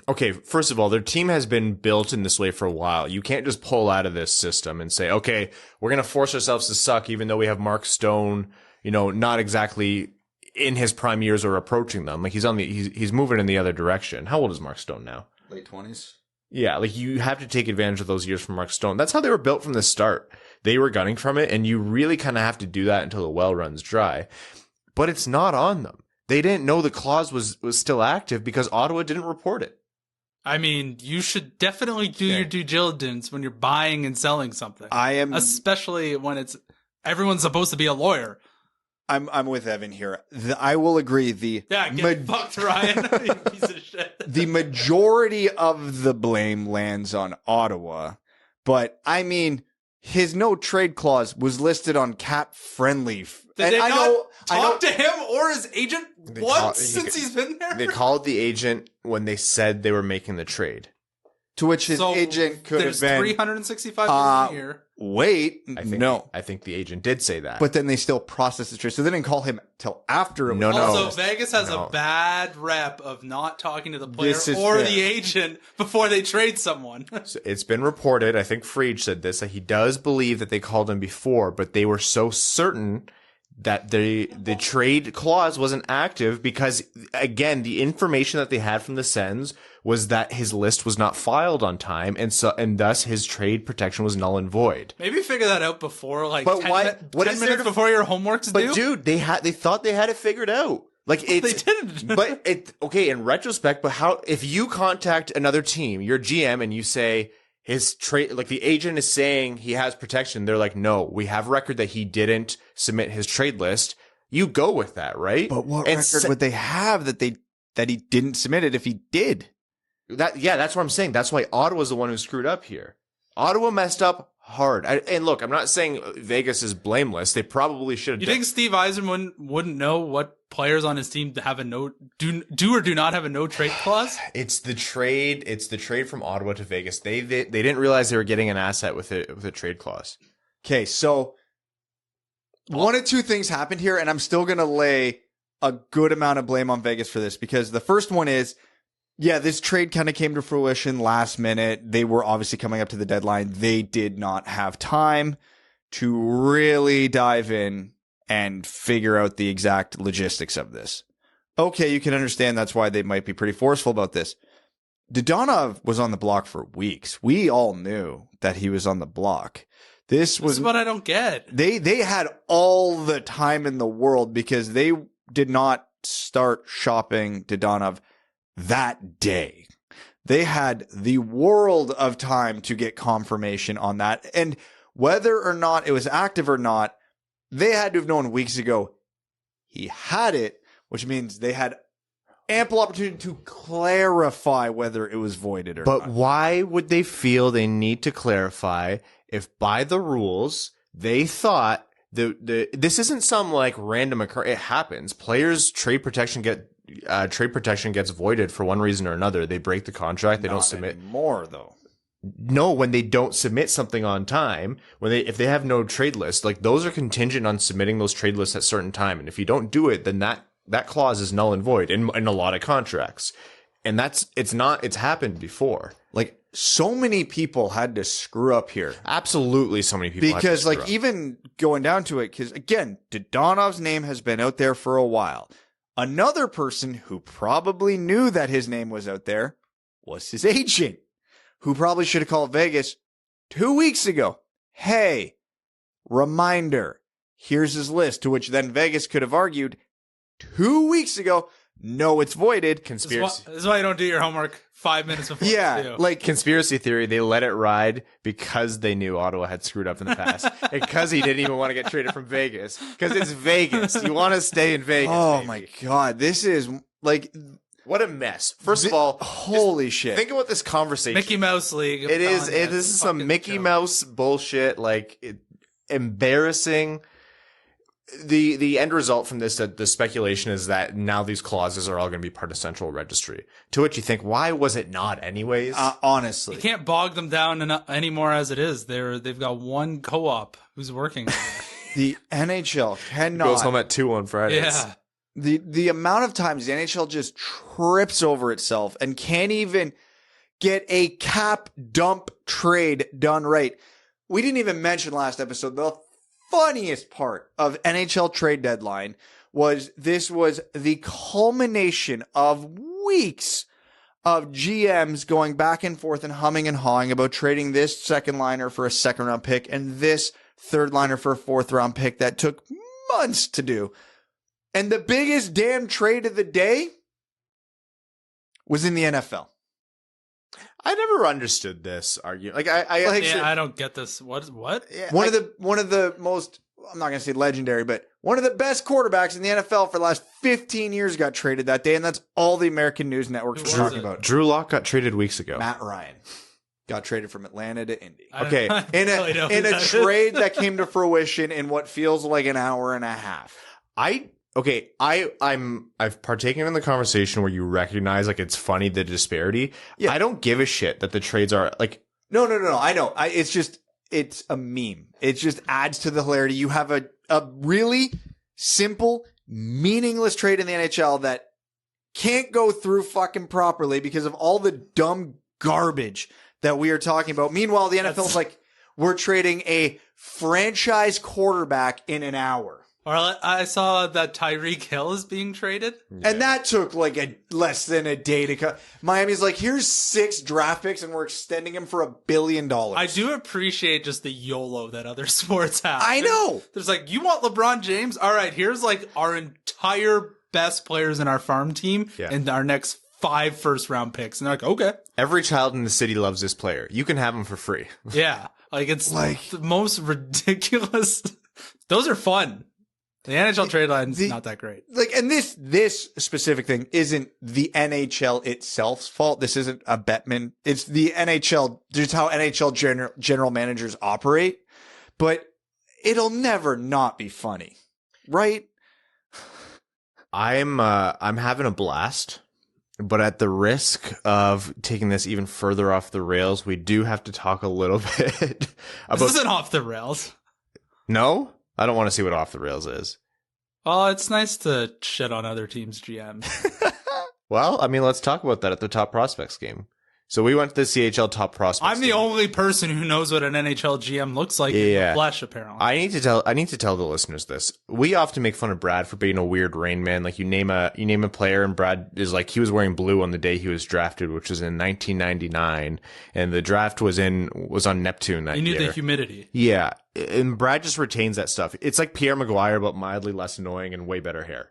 Okay, first of all, their team has been built in this way for a while. You can't just pull out of this system and say, okay, we're going to force ourselves to suck even though we have Mark Stone, not exactly in his prime years or approaching them. Like he's moving in the other direction. How old is Mark Stone now? Late 20s. Yeah, like you have to take advantage of those years from Mark Stone. That's how they were built from the start. They were gunning from it, and you really kind of have to do that until the well runs dry. But it's not on them. They didn't know the clause was still active because Ottawa didn't report it. I mean, you should definitely do your due diligence when you're buying and selling something. Especially when everyone's supposed to be a lawyer. I'm with Evan here. I will agree. Get fucked, Ryan. You piece of shit. The majority of the blame lands on Ottawa, but I mean, his no trade clause was listed on Cap Friendly. Did they not talk to him or his agent once since he's been there? They called the agent when they said they were making the trade. To which his agent could have been $365 a year. Wait, no. I think the agent did say that. But then they still processed the trade. So they didn't call him till after it was Also, Vegas has a bad rep of not talking to the player or the agent before they trade someone. So it's been reported, I think Friedge said this, that he does believe that they called him before, but they were so certain that the trade clause wasn't active because, again, the information that they had from the Sens was that his list was not filed on time, and thus his trade protection was null and void. Maybe figure that out before, like, but 10 minutes before your homework's due. But dude, they thought they had it figured out. Like they didn't. In retrospect, but how if you contact another team, your GM, and you say his trade, like the agent is saying he has protection, they're like, no, we have record that he didn't submit his trade list. You go with that, right? But what record would they have that he didn't submit it if he did? That's what I'm saying. That's why Ottawa's the one who screwed up here. Ottawa messed up hard. And look, I'm not saying Vegas is blameless. They probably should have. You think Steve Yzerman wouldn't know what players on his team to have do or do not have a no trade clause? It's the trade. It's the trade from Ottawa to Vegas. They didn't realize they were getting an asset with a trade clause. Okay, so one of two things happened here, and I'm still going to lay a good amount of blame on Vegas for this because the first one is, yeah, this trade kind of came to fruition last minute. They were obviously coming up to the deadline. They did not have time to really dive in and figure out the exact logistics of this. Okay, you can understand that's why they might be pretty forceful about this. Dadonov was on the block for weeks. We all knew that he was on the block. This is what I don't get. They had all the time in the world because they did not start shopping Dadonov that day. They had the world of time to get confirmation on that. And whether or not it was active or not, they had to have known weeks ago he had it, which means they had ample opportunity to clarify whether it was voided or not. But why would they feel they need to clarify if by the rules they thought this isn't some like random occurrence? It happens. Players' trade protection gets voided for one reason or another. They break the contract. They don't submit more though. No, when they don't submit something on time, if they have no trade list, like those are contingent on submitting those trade lists at certain time. And if you don't do it, then that clause is null and void in a lot of contracts. And it's happened before. Like so many people had to screw up here. Absolutely. So many people. Because like even going down to it, because again, Dadonov's name has been out there for a while. Another person who probably knew that his name was out there was his agent, who probably should have called Vegas 2 weeks ago. Hey, reminder, here's his list, to which then Vegas could have argued 2 weeks ago, no, it's voided. Conspiracy. This is why you don't do your homework 5 minutes before. Yeah, like conspiracy theory. They let it ride because they knew Ottawa had screwed up in the past, because he didn't even want to get traded from Vegas. Because it's Vegas. You want to stay in Vegas. Oh baby. my God, this is like what a mess. First of all, holy shit. Think about this conversation. Mickey Mouse League. This is some Mickey Mouse bullshit. Like embarrassing. the end result from this, the speculation is that now these clauses are all going to be part of central registry. To which you think, why was it not anyways? Honestly, You can't bog them down anymore as it is. They've got one co-op who's working on it. the NHL cannot Goes home at 2 on Fridays. Yeah. The amount of times the NHL just trips over itself and can't even get a cap dump trade done right. We didn't even mention last episode, the funniest part of NHL trade deadline was this was the culmination of weeks of GMs going back and forth and humming and hawing about trading this second liner for a second round pick and this third liner for a fourth round pick that took months to do. And the biggest damn trade of the day was in the NFL. I never understood this argument. Like I don't get this. What? Yeah, One of the most, I'm not going to say legendary, but one of the best quarterbacks in the NFL for the last 15 years got traded that day, and that's all the American news networks were Who was talking it? about. Drew Lock got traded weeks ago. Matt Ryan got traded from Atlanta to Indy. Okay. In a trade that came to fruition in what feels like an hour and a half. I've partaken in the conversation where you recognize like it's funny the disparity. Yeah. I don't give a shit that the trades are like No. I know. It's a meme. It just adds to the hilarity. You have a really simple, meaningless trade in the NHL that can't go through fucking properly because of all the dumb garbage that we are talking about. Meanwhile, the NFL's like, we're trading a franchise quarterback in an hour. Or I saw that Tyreek Hill is being traded. And that took like less than a day to cut. Miami's like, here's 6 draft picks and we're extending him for $1 billion. I do appreciate just the YOLO that other sports have. I know. There's like, you want LeBron James? All right, here's like our entire best players in our farm team and our next 5 first-round picks. And they're like, okay. every child in the city loves this player. You can have him for free. Yeah. Like, it's Like- the most ridiculous. Those are fun. The NHL trade line's not that great. Like, and this specific thing isn't the NHL itself's fault. This isn't a Bettman. It's the NHL, just how NHL general managers operate. But it'll never not be funny. Right? I'm having a blast, but at the risk of taking this even further off the rails, we do have to talk a little bit about. This isn't off the rails. No, I don't want to see what off the rails is. Oh, it's nice to shit on other teams' GMs. Well, I mean, let's talk about that at the Top Prospects game. So we went to the CHL Top Prospects. I'm the game. only person who knows what an NHL GM looks like in the flesh, apparently. I need to tell the listeners this. We often make fun of Brad for being a weird Rain Man. Like you name a player and Brad is like, he was wearing blue on the day he was drafted, which was in 1999. And the draft was on Neptune that year. You knew the humidity. Yeah. And Brad just retains that stuff. It's like Pierre Maguire, but mildly less annoying and way better hair.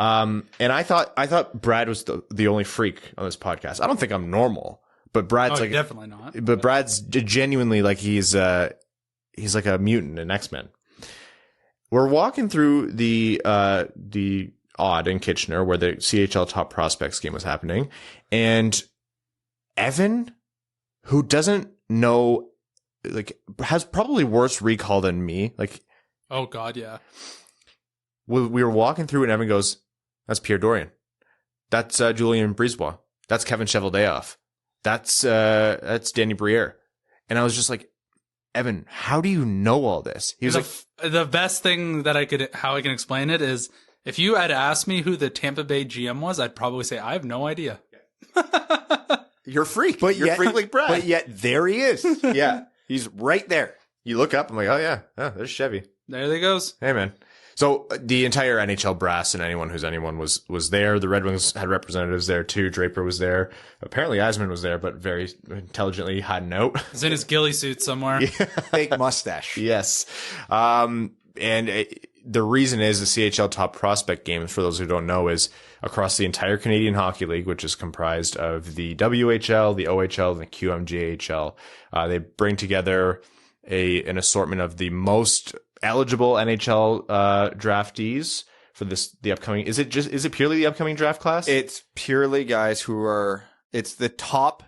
And I thought Brad was the only freak on this podcast. I don't think I'm normal, but Brad's like definitely not. But Brad's genuinely like he's like a mutant in X-Men. We're walking through the Odd in Kitchener where the CHL Top Prospects game was happening, and Evan, who doesn't know, like has probably worse recall than me. Like, oh God, yeah. We were walking through and Evan goes, "That's Pierre Dorion. That's Julien Brisebois. That's Kevin Cheveldayoff. That's Danny Briere." And I was just like, "Evan, how do you know all this?" He was the best thing that how I can explain it is if you had asked me who the Tampa Bay GM was, I'd probably say I have no idea. "You're a freak, But you're yet, a freak like Brad." But yet there he is. Yeah, He's right there. you look up, I'm like, "Oh yeah, there's Chevy." There they goes. Hey man. So the entire NHL brass and anyone was there. The Red Wings had representatives there too. Draper was there. Apparently Yzerman was there, but very intelligently hiding out. He's in his ghillie suit somewhere. Fake mustache. Yes. The reason is the CHL Top Prospect Game, for those who don't know, is across the entire Canadian Hockey League, which is comprised of the WHL, the OHL, and the QMJHL. They bring together an assortment of the most eligible NHL draftees for the upcoming. Is it purely the upcoming draft class? It's purely guys it's the top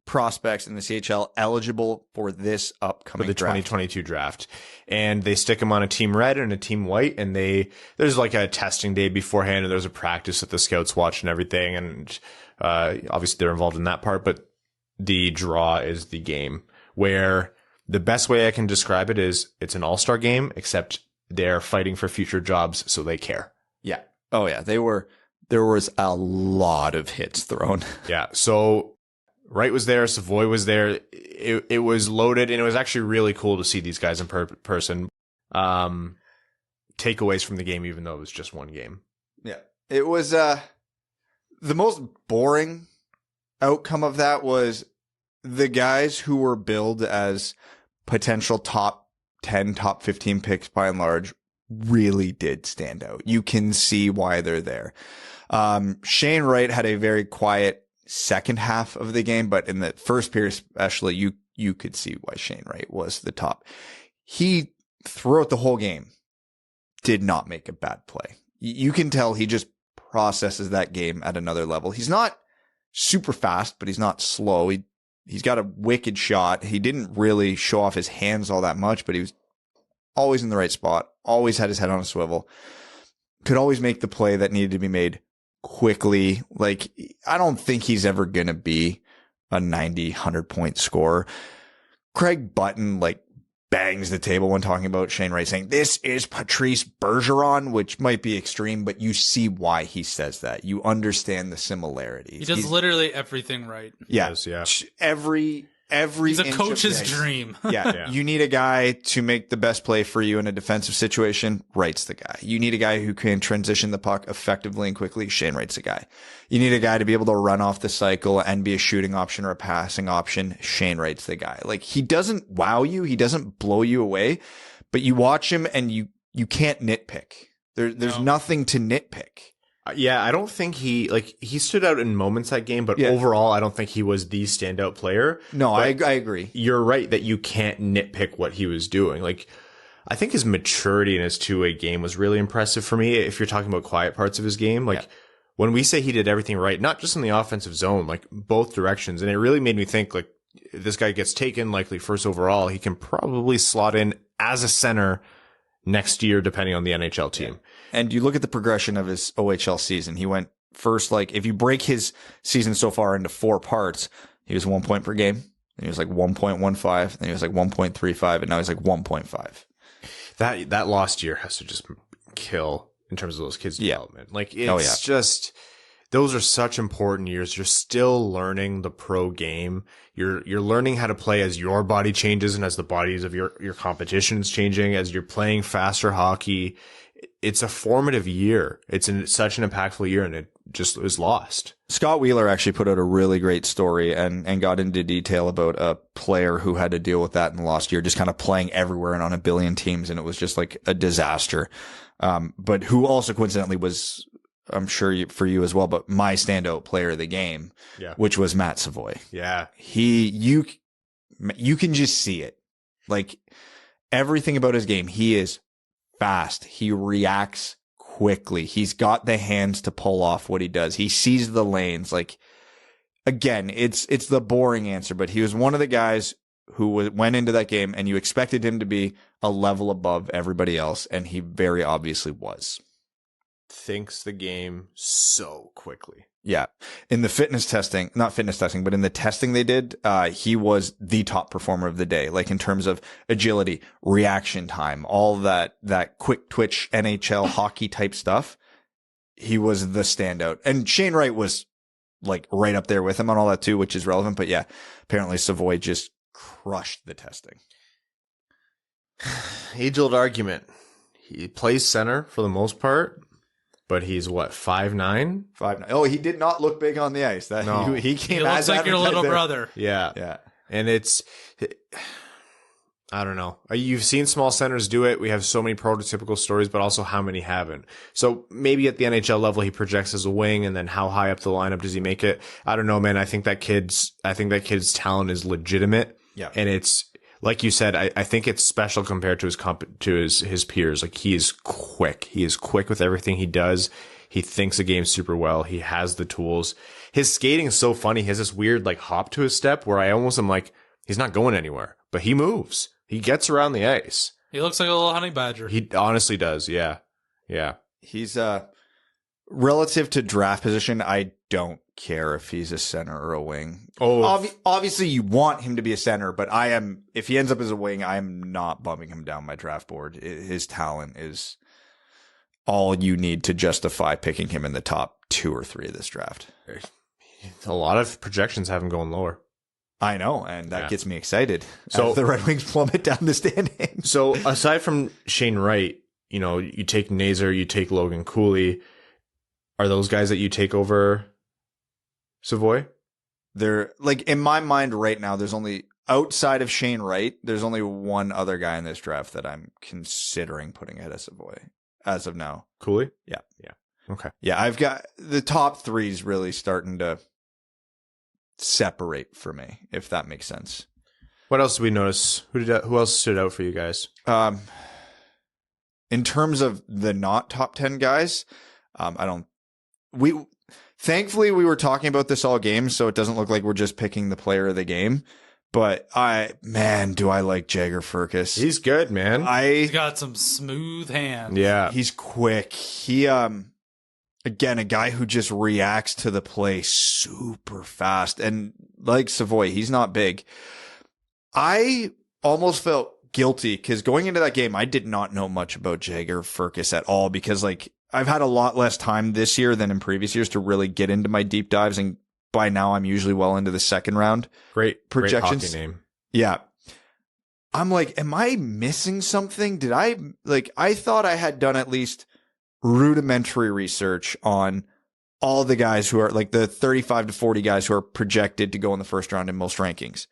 prospects in the CHL eligible for this upcoming for the draft. 2022 draft. And they stick them on a team red and a team white. And there's like a testing day beforehand, and there's a practice that the scouts watch and everything. And obviously they're involved in that part. But the draw is the game, where the best way I can describe it is it's an all-star game, except they're fighting for future jobs, so they care. Yeah. Oh, yeah. There was a lot of hits thrown. Yeah. So Wright was there. Savoy was there. It was loaded, and it was actually really cool to see these guys in person. Takeaways from the game, even though it was just one game. Yeah. It was the most boring outcome of that was the guys who were billed as potential top 10, top 15 picks by and large really did stand out. You can see why they're there. Shane Wright had a very quiet second half of the game, but in the first period especially, you could see why Shane Wright was the top. He, throughout the whole game, did not make a bad play. You can tell he just processes that game at another level. He's not super fast, but he's not slow. He's got a wicked shot. He didn't really show off his hands all that much, but he was always in the right spot, always had his head on a swivel, could always make the play that needed to be made quickly. Like, I don't think he's ever going to be a 90, 100-point scorer. Craig Button, bangs the table when talking about Shane Wright, saying, this is Patrice Bergeron, which might be extreme, but you see why he says that. You understand the similarities. He does literally everything right. Yeah. Yes, yeah. Every He's a inch coach's of the ice. dream. Yeah. You need a guy to make the best play for you in a defensive situation. Wright's the guy. You need a guy who can transition the puck effectively and quickly. Shane Wright's the guy. You need a guy to be able to run off the cycle and be a shooting option or a passing option. Shane Wright's the guy. He doesn't wow you. He doesn't blow you away, but you watch him and you can't nitpick. There's nothing to nitpick. Yeah, I don't think he stood out in moments that game, but overall, I don't think he was the standout player. No, I agree. You're right that you can't nitpick what he was doing. I think his maturity in his two-way game was really impressive for me. If you're talking about quiet parts of his game, when we say he did everything right, not just in the offensive zone, both directions, and it really made me think this guy gets taken likely first overall. He can probably slot in as a center next year, depending on the NHL team. Yeah. And you look at the progression of his OHL season. He went first, if you break his season so far into 4 parts, he was 1 point per game. Then he was 1.15. Then he was 1.35. And now he's 1.5. That lost year has to just kill in terms of those kids' development. Just, those are such important years. You're still learning the pro game. You're learning how to play as your body changes and as the bodies of your competition is changing, as you're playing faster hockey. It's a formative year. It's such an impactful year, and it just was lost. Scott Wheeler actually put out a really great story and got into detail about a player who had to deal with that in the last year, just kind of playing everywhere and on a billion teams, and it was just a disaster. But who also coincidentally was, I'm sure for you as well, but my standout player of the game, which was Matt Savoy. Yeah. You can just see it. Everything about his game, he is fast. He reacts quickly. He's got the hands to pull off what he does. He sees the lanes. Again, it's the boring answer, but he was one of the guys who went into that game and you expected him to be a level above everybody else, and he very obviously was. Thinks the game so quickly. Yeah. In the not fitness testing, but in the testing they did, he was the top performer of the day. In terms of agility, reaction time, all that quick twitch NHL hockey type stuff. He was the standout. And Shane Wright was right up there with him on all that too, which is relevant. But yeah, apparently Savoy just crushed the testing. Age-old argument. He plays center for the most part. But he's 5'9"? 5'9". Oh, he did not look big on the ice. No. He came He looks like your little brother. Yeah. Yeah. And I don't know. You've seen small centers do it. We have so many prototypical stories, but also how many haven't. So maybe at the NHL level, he projects as a wing, and then how high up the lineup does he make it? I don't know, man. I think that kid's talent is legitimate. Yeah. And it's, like you said, I think it's special compared to his peers. He is quick. He is quick with everything he does. He thinks the game super well. He has the tools. His skating is so funny. He has this weird like hop to his step where I almost am like, he's not going anywhere, but he moves. He gets around the ice. He looks like a little honey badger. He honestly does. Yeah. Yeah. He's relative to draft position, I don't care if he's a center or a wing. Obviously you want him to be a center, but if he ends up as a wing, I am not bumping him down my draft board. His talent is all you need to justify picking him in the top 2 or 3 of this draft. A lot of projections have him going lower. I know, and that gets me excited. So as the Red Wings plummet down the standings. So aside from Shane Wright, you take Nazar, you take Logan Cooley. Are those guys that you take over Savoy? They're like, in my mind right now, there's only, outside of Shane Wright, there's only one other guy in this draft that I'm considering putting ahead of Savoy as of now. Cooley? Yeah. Yeah. Okay. Yeah, I've got the top 3's really starting to separate for me, if that makes sense. What else did we notice? Who else stood out for you guys? In terms of the not top 10 guys, thankfully we were talking about this all game, so it doesn't look like we're just picking the player of the game. But do I like Jagger Firkus. He's good, man. He's got some smooth hands. Yeah. He's quick. He, again, a guy who just reacts to the play super fast. And like Savoy, he's not big. I almost felt guilty because going into that game, I did not know much about Jagger Firkus at all because like I've had a lot less time this year than in previous years to really get into my deep dives. And by now I'm usually well into the second round. Great projections. Great hockey name. Yeah. I'm like, am I missing something? I thought I had done at least rudimentary research on all the guys who are like the 35 to 40 guys who are projected to go in the first round in most rankings.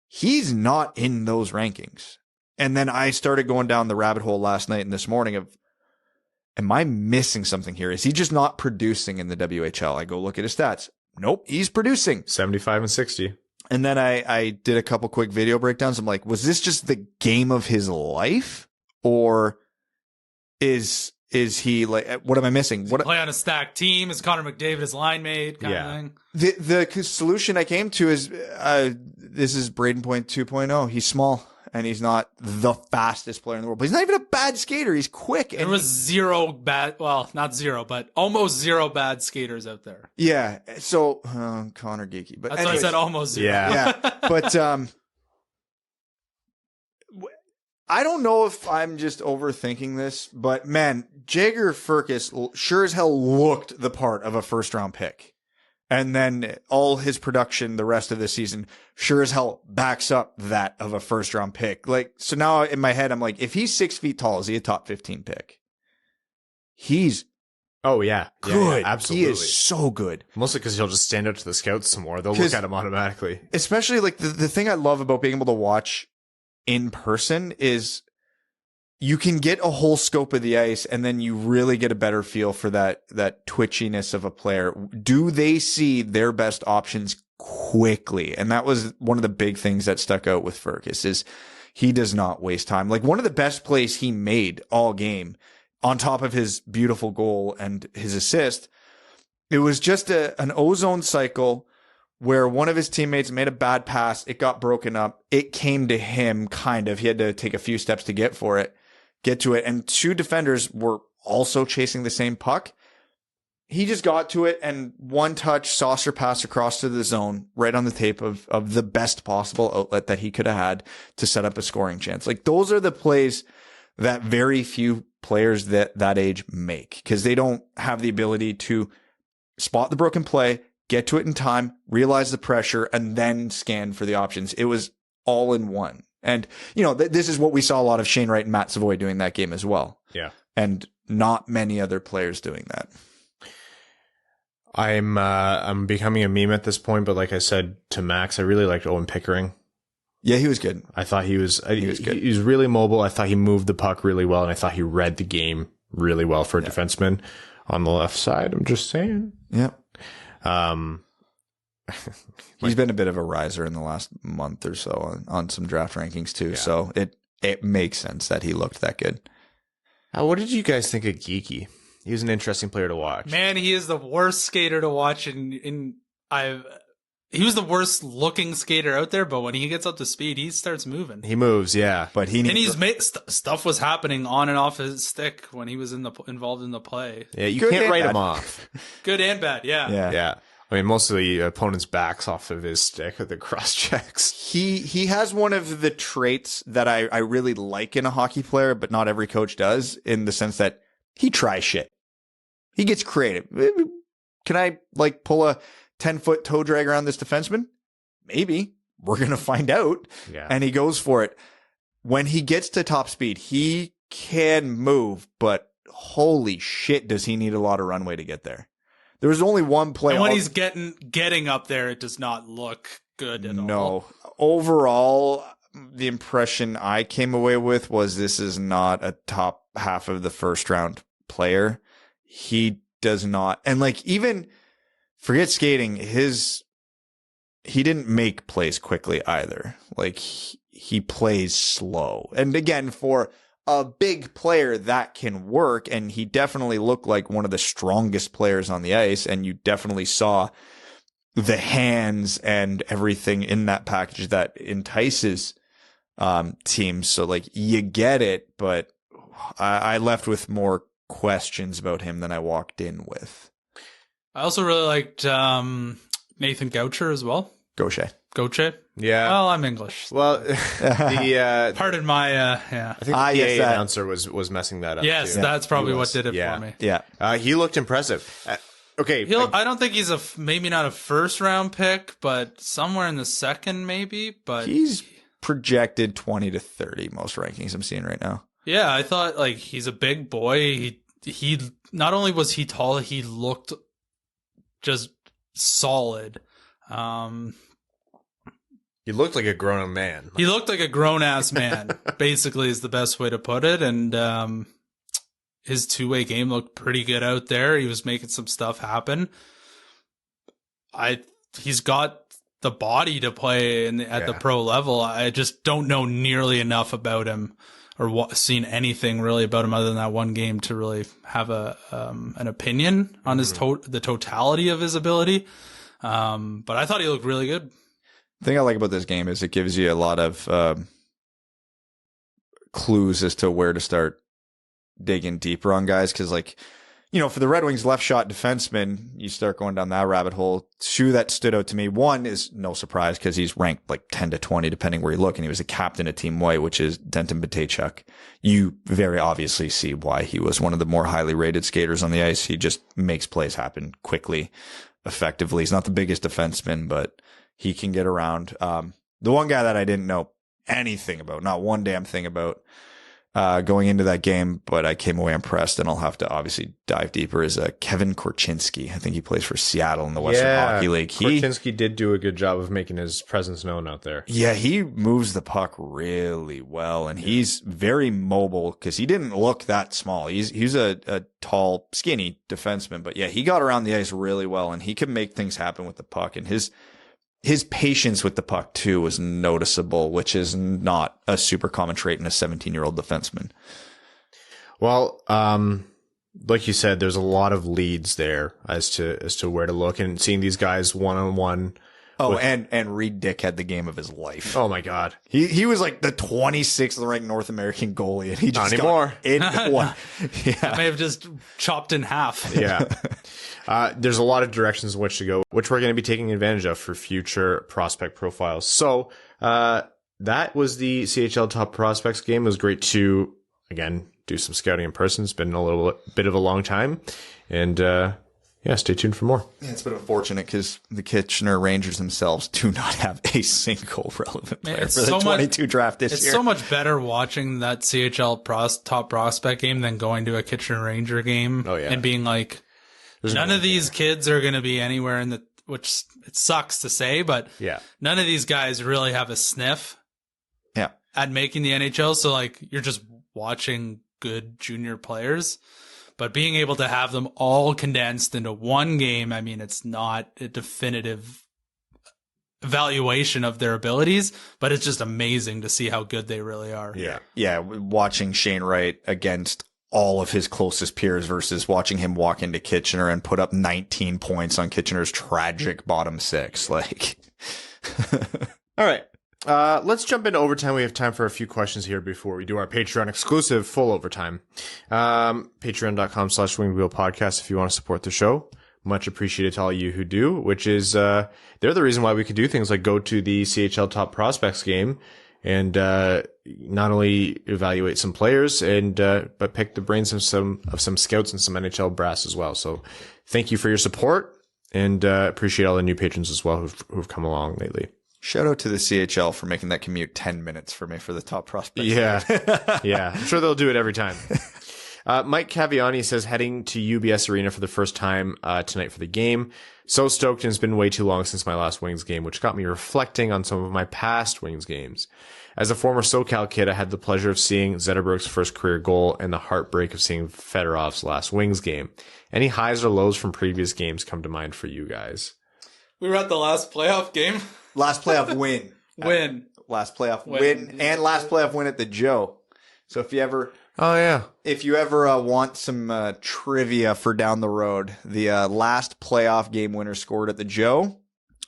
He's not in those rankings. And then I started going down the rabbit hole last night and this morning of, am I missing something here? Is he just not producing in the WHL? I go look at his stats. Nope, he's producing. 75 and 60. And then I did a couple quick video breakdowns. I'm like, was this just the game of his life? Or is he like, what am I missing? What play on a stacked team? Is Connor McDavid his line mate? Kind of thing. The solution I came to is this is Braden Point 2.0. He's small and he's not the fastest player in the world, but he's not even a bad skater. He's quick. There was not zero, but almost zero bad skaters out there. Yeah. So Connor geeky, but that's why I said almost zero. Yeah. But I don't know if I'm just overthinking this, but man, Jagger Firkus sure as hell looked the part of a first round pick. And then all his production the rest of the season sure as hell backs up that of a first round pick. Like, so now in my head, I'm like, if he's 6 feet tall, is he a top 15 pick? He's good. Yeah, absolutely. He is so good. Mostly because he'll just stand out to the scouts some more. They'll look at him automatically. Especially like the thing I love about being able to watch in person is you can get a whole scope of the ice and then you really get a better feel for that twitchiness of a player. Do they see their best options quickly? And that was one of the big things that stuck out with Firkus is he does not waste time. Like one of the best plays he made all game on top of his beautiful goal and his assist, it was just an ozone cycle where one of his teammates made a bad pass. It got broken up. It came to him kind of. He had to take a few steps to get to it. And 2 defenders were also chasing the same puck. He just got to it and one touch saucer pass across to the zone right on the tape of the best possible outlet that he could have had to set up a scoring chance. Like those are the plays that very few players that age make because they don't have the ability to spot the broken play, get to it in time, realize the pressure, and then scan for the options. It was all in one. And, this is what we saw a lot of Shane Wright and Matt Savoy doing that game as well. Yeah. And not many other players doing that. I'm becoming a meme at this point, but like I said to Max, I really liked Owen Pickering. Yeah, he was good. I thought he was good. He was really mobile. I thought he moved the puck really well, and I thought he read the game really well for a defenseman on the left side. I'm just saying. Yeah. He's been a bit of a riser in the last month or so on some draft rankings too. Yeah. So it makes sense that he looked that good. What did you guys think of Geeky? He was an interesting player to watch. Man, he is the worst skater to watch. He was the worst looking skater out there, but when he gets up to speed, he starts moving. He moves, yeah. But Stuff was happening on and off his stick when he was involved in the play. Yeah, you Good can't and write bad. him off. Good and bad, yeah. Yeah. I mean, mostly opponents' backs off of his stick with the cross checks. He has one of the traits that I really like in a hockey player, but not every coach does, in the sense that he tries shit. He gets creative. Can I pull a 10-foot toe drag around this defenseman? Maybe. We're going to find out. Yeah. And he goes for it. When he gets to top speed, he can move, but holy shit, does he need a lot of runway to get there. There was only one play. And when he's getting up there, it does not look good at all. No. Overall, the impression I came away with was this is not a top half of the first round player. He does not. And even forget skating, he didn't make plays quickly either. He plays slow. And again, for a big player, that can work. And he definitely looked like one of the strongest players on the ice. And you definitely saw the hands and everything in that package that entices teams. So you get it, but I left with more questions about him than I walked in with. I also really liked Nathan Goucher as well. Gaucher. Yeah. Well, I'm English. Well, the Pardon my, yeah. I think the yes, PA announcer was messing that up. Yes, too. that's probably He what was. did it Yeah. for me. Yeah. He looked impressive. Okay. I don't think he's maybe not a first round pick, but somewhere in the second maybe. But He's projected 20 to 30 most rankings I'm seeing right now. yeah, I thought he's a big boy. He not only was he tall, he looked just solid. He looked like a grown-up man. He looked like a grown-ass man, basically, is the best way to put it. And his two-way game looked pretty good out there. He was making some stuff happen. He's got the body to play at the pro level. I just don't know nearly enough about him or seen anything really about him other than that one game to really have an opinion on his the totality of his ability. But I thought he looked really good. The thing I like about this game is it gives you a lot of clues as to where to start digging deeper on guys. Because, for the Red Wings left shot defenseman, you start going down that rabbit hole. Two that stood out to me. One is no surprise because he's ranked 10 to 20, depending where you look. And he was a captain of Team White, which is Denton Bateychuk. You very obviously see why he was one of the more highly rated skaters on the ice. He just makes plays happen quickly, effectively. He's not the biggest defenseman, but he can get around. The one guy that I didn't know anything about, not one damn thing about going into that game, but I came away impressed, and I'll have to obviously dive deeper, is Kevin Korchinski. I think he plays for Seattle in the Western Hockey League. Korchinski did do a good job of making his presence known out there. Yeah, he moves the puck really well, and he's very mobile because he didn't look that small. He's a tall, skinny defenseman, but yeah, he got around the ice really well, and he can make things happen with the puck, and his patience with the puck, too, was noticeable, which is not a super common trait in a 17-year-old defenseman. Well, like you said, there's a lot of leads there as to where to look, and seeing these guys one-on-one. Oh, and Reed Dick had the game of his life. Oh, my God. He was the 26th ranked North American goalie, and he just Not anymore. I may have just chopped in half. Yeah. There's a lot of directions in which to go, which we're going to be taking advantage of for future prospect profiles. So that was the CHL Top Prospects game. It was great to, again, do some scouting in person. It's been a little bit of a long time. And stay tuned for more. Yeah, it's been unfortunate because the Kitchener Rangers themselves do not have a single relevant player for the 22 draft this year. It's so much better watching that CHL Top Prospect game than going to a Kitchener Ranger game and being like, none of these kids are going to be anywhere in the, which it sucks to say, but none of these guys really have a sniff at making the NHL. So you're just watching good junior players, but being able to have them all condensed into one game, I mean, it's not a definitive evaluation of their abilities, but it's just amazing to see how good they really are. Yeah. Watching Shane Wright against all of his closest peers versus watching him walk into Kitchener and put up 19 points on Kitchener's tragic bottom six. Like, all right. Let's jump into overtime. We have time for a few questions here before we do our Patreon exclusive full overtime. Patreon.com/wingedwheelpodcast if you want to support the show. Much appreciated to all you who do, which is, they're the reason why we could do things like go to the CHL Top Prospects game and, not only evaluate some players and, but pick the brains of some scouts and some NHL brass as well. So thank you for your support and, appreciate all the new patrons as well who've come along lately. Shout out to the CHL for making that commute 10 minutes for me for the Top Prospects. Yeah. Yeah. I'm sure they'll do it every time. Mike Caviani says heading to UBS Arena for the first time tonight for the game. So stoked, and it's been way too long since my last Wings game, which got me reflecting on some of my past Wings games. As a former SoCal kid, I had the pleasure of seeing Zetterberg's first career goal and the heartbreak of seeing Fedorov's last Wings game. Any highs or lows from previous games come to mind for you guys? We were at the last playoff game. Last playoff win. Last playoff win. And last playoff win at the Joe. So if you ever... Oh, yeah. If you ever want some trivia for down the road, the last playoff game winner scored at the Joe,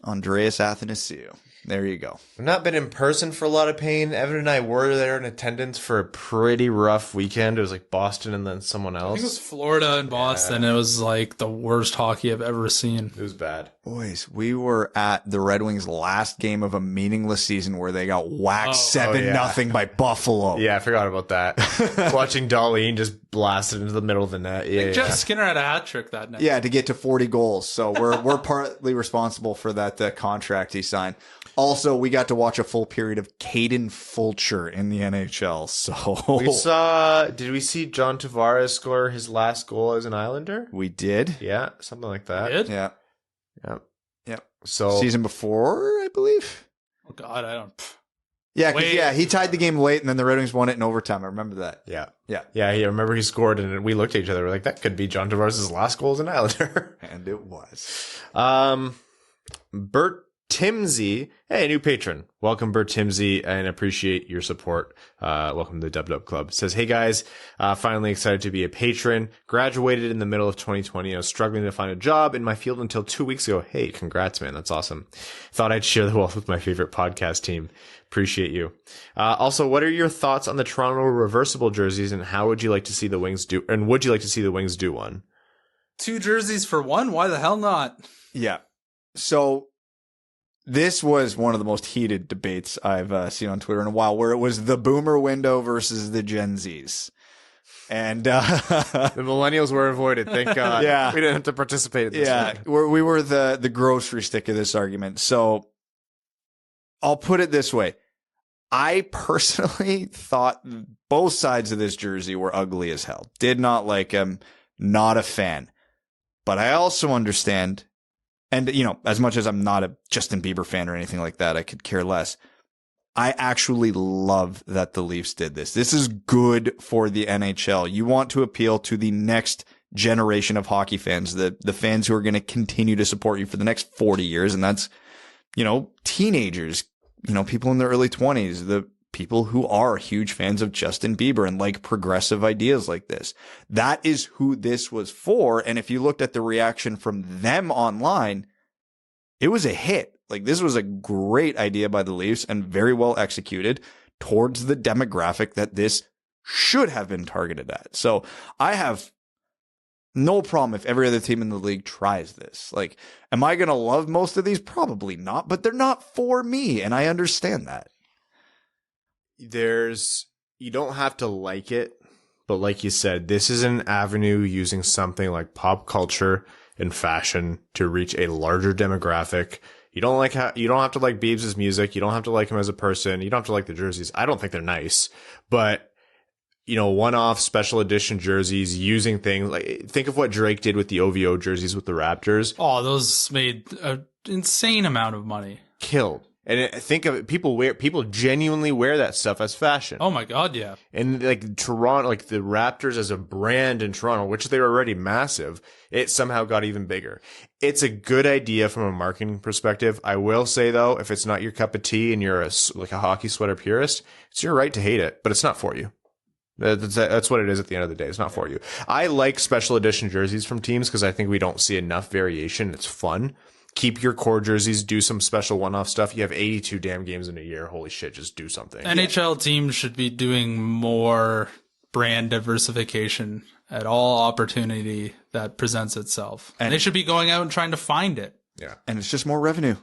Andreas Athanasiou. There you go. I've not been in person for a lot of pain. Evan and I were there in attendance for a pretty rough weekend. It was like Boston and then someone else. I think it was Florida and Boston. Yeah. It was like the worst hockey I've ever seen. It was bad. Boys, we were at the Red Wings' last game of a meaningless season where they got whacked 7-0 by Buffalo. Yeah, I forgot about that. Watching Darlene just blasted into the middle of the net. Yeah, Jeff Skinner had a hat trick that night. Yeah, to get to 40 goals. So we're partly responsible for that contract he signed. Also, we got to watch a full period of Caden Fulcher in the NHL. So did we see John Tavares score his last goal as an Islander? We did. Yeah, something like that. We did? Yeah. Yeah. So season before, I believe. Oh God, I don't. Yeah, he tied the game late and then the Red Wings won it in overtime. I remember that. Yeah. I remember he scored and we looked at each other. We're like, that could be John Tavares' last goal as an Islander. And it was. Bert Timsey, hey, new patron. Welcome, Bert Timsey, and appreciate your support. Welcome to the Dub Dub Club. Says, hey guys, finally excited to be a patron. Graduated in the middle of 2020. I was struggling to find a job in my field until 2 weeks ago. Hey, congrats, man. That's awesome. Thought I'd share the wealth with my favorite podcast team. Appreciate you. Also, what are your thoughts on the Toronto reversible jerseys, and how would you like to see the Wings do? And would you like to see the Wings do one? 2 jerseys for one? Why the hell not? Yeah. So this was one of the most heated debates I've seen on Twitter in a while, where it was the boomer window versus the Gen Zs. And the millennials were avoided, thank God. Yeah. We didn't have to participate in this one. We were the grocery stick of this argument. So I'll put it this way. I personally thought both sides of this jersey were ugly as hell. Did not like them. Not a fan. But I also understand... And, as much as I'm not a Justin Bieber fan or anything like that, I could care less. I actually love that the Leafs did this. This is good for the NHL. You want to appeal to the next generation of hockey fans, the fans who are going to continue to support you for the next 40 years. And that's, teenagers, people in their early 20s, the people who are huge fans of Justin Bieber and like progressive ideas like this. That is who this was for. And if you looked at the reaction from them online, it was a hit. Like, this was a great idea by the Leafs and very well executed towards the demographic that this should have been targeted at. So I have no problem if every other team in the league tries this. Like, am I going to love most of these? Probably not, but they're not for me. And I understand that. You don't have to like it, but like you said, this is an avenue using something like pop culture and fashion to reach a larger demographic. You don't have to like Biebs' music. You don't have to like him as a person. You don't have to like the jerseys. I don't think they're nice, but one-off special edition jerseys using things like, think of what Drake did with the OVO jerseys with the Raptors. Oh, those made an insane amount of money. Killed. And think of it, people genuinely wear that stuff as fashion. Oh my God, yeah. And like Toronto, like the Raptors as a brand in Toronto, which they were already massive, it somehow got even bigger. It's a good idea from a marketing perspective. I will say though, if it's not your cup of tea and you're a hockey sweater purist, it's your right to hate it, but it's not for you. That's what it is at the end of the day. It's not for you. I like special edition jerseys from teams because I think we don't see enough variation. It's fun. Keep your core jerseys, do some special one-off stuff. You have 82 damn games in a year. Holy shit, just do something. NHL teams should be doing more brand diversification at all opportunity that presents itself. And they should be going out and trying to find it. Yeah. And it's just more revenue.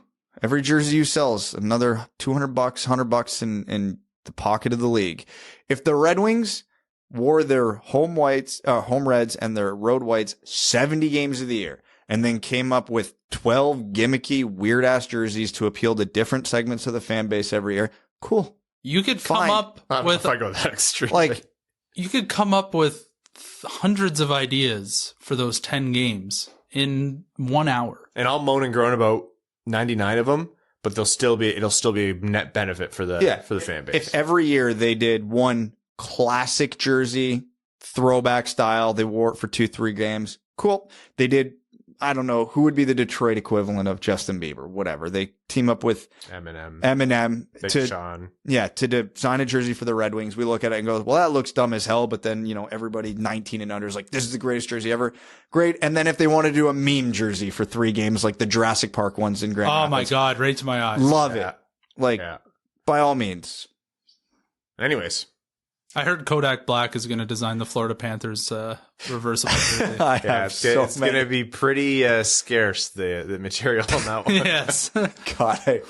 Every jersey you sell is another $200, $100 in the pocket of the league. If the Red Wings wore their home reds and their road whites 70 games of the year and then came up with 12 gimmicky, weird ass jerseys to appeal to different segments of the fan base every year, cool. You could come up with, if I go that extreme, like, you could come up with hundreds of ideas for those 10 games in 1 hour. And I'll moan and groan about 99 of them, but it'll still be a net benefit for the fan base. If every year they did one classic jersey, throwback style, they wore it for 2-3 games, cool. They did, I don't know, who would be the Detroit equivalent of Justin Bieber, whatever. They team up with Eminem Big Sean. Yeah, to design a jersey for the Red Wings. We look at it and go, well, that looks dumb as hell. But then, everybody 19 and under is like, this is the greatest jersey ever. Great. And then if they want to do a meme jersey for 3 games, like the Jurassic Park ones in Grand Rapids. Oh my God, right to my eyes. Love it. By all means. Anyways. I heard Kodak Black is going to design the Florida Panthers reversible jersey. It's going to be pretty scarce, the material on that one. Yes. God,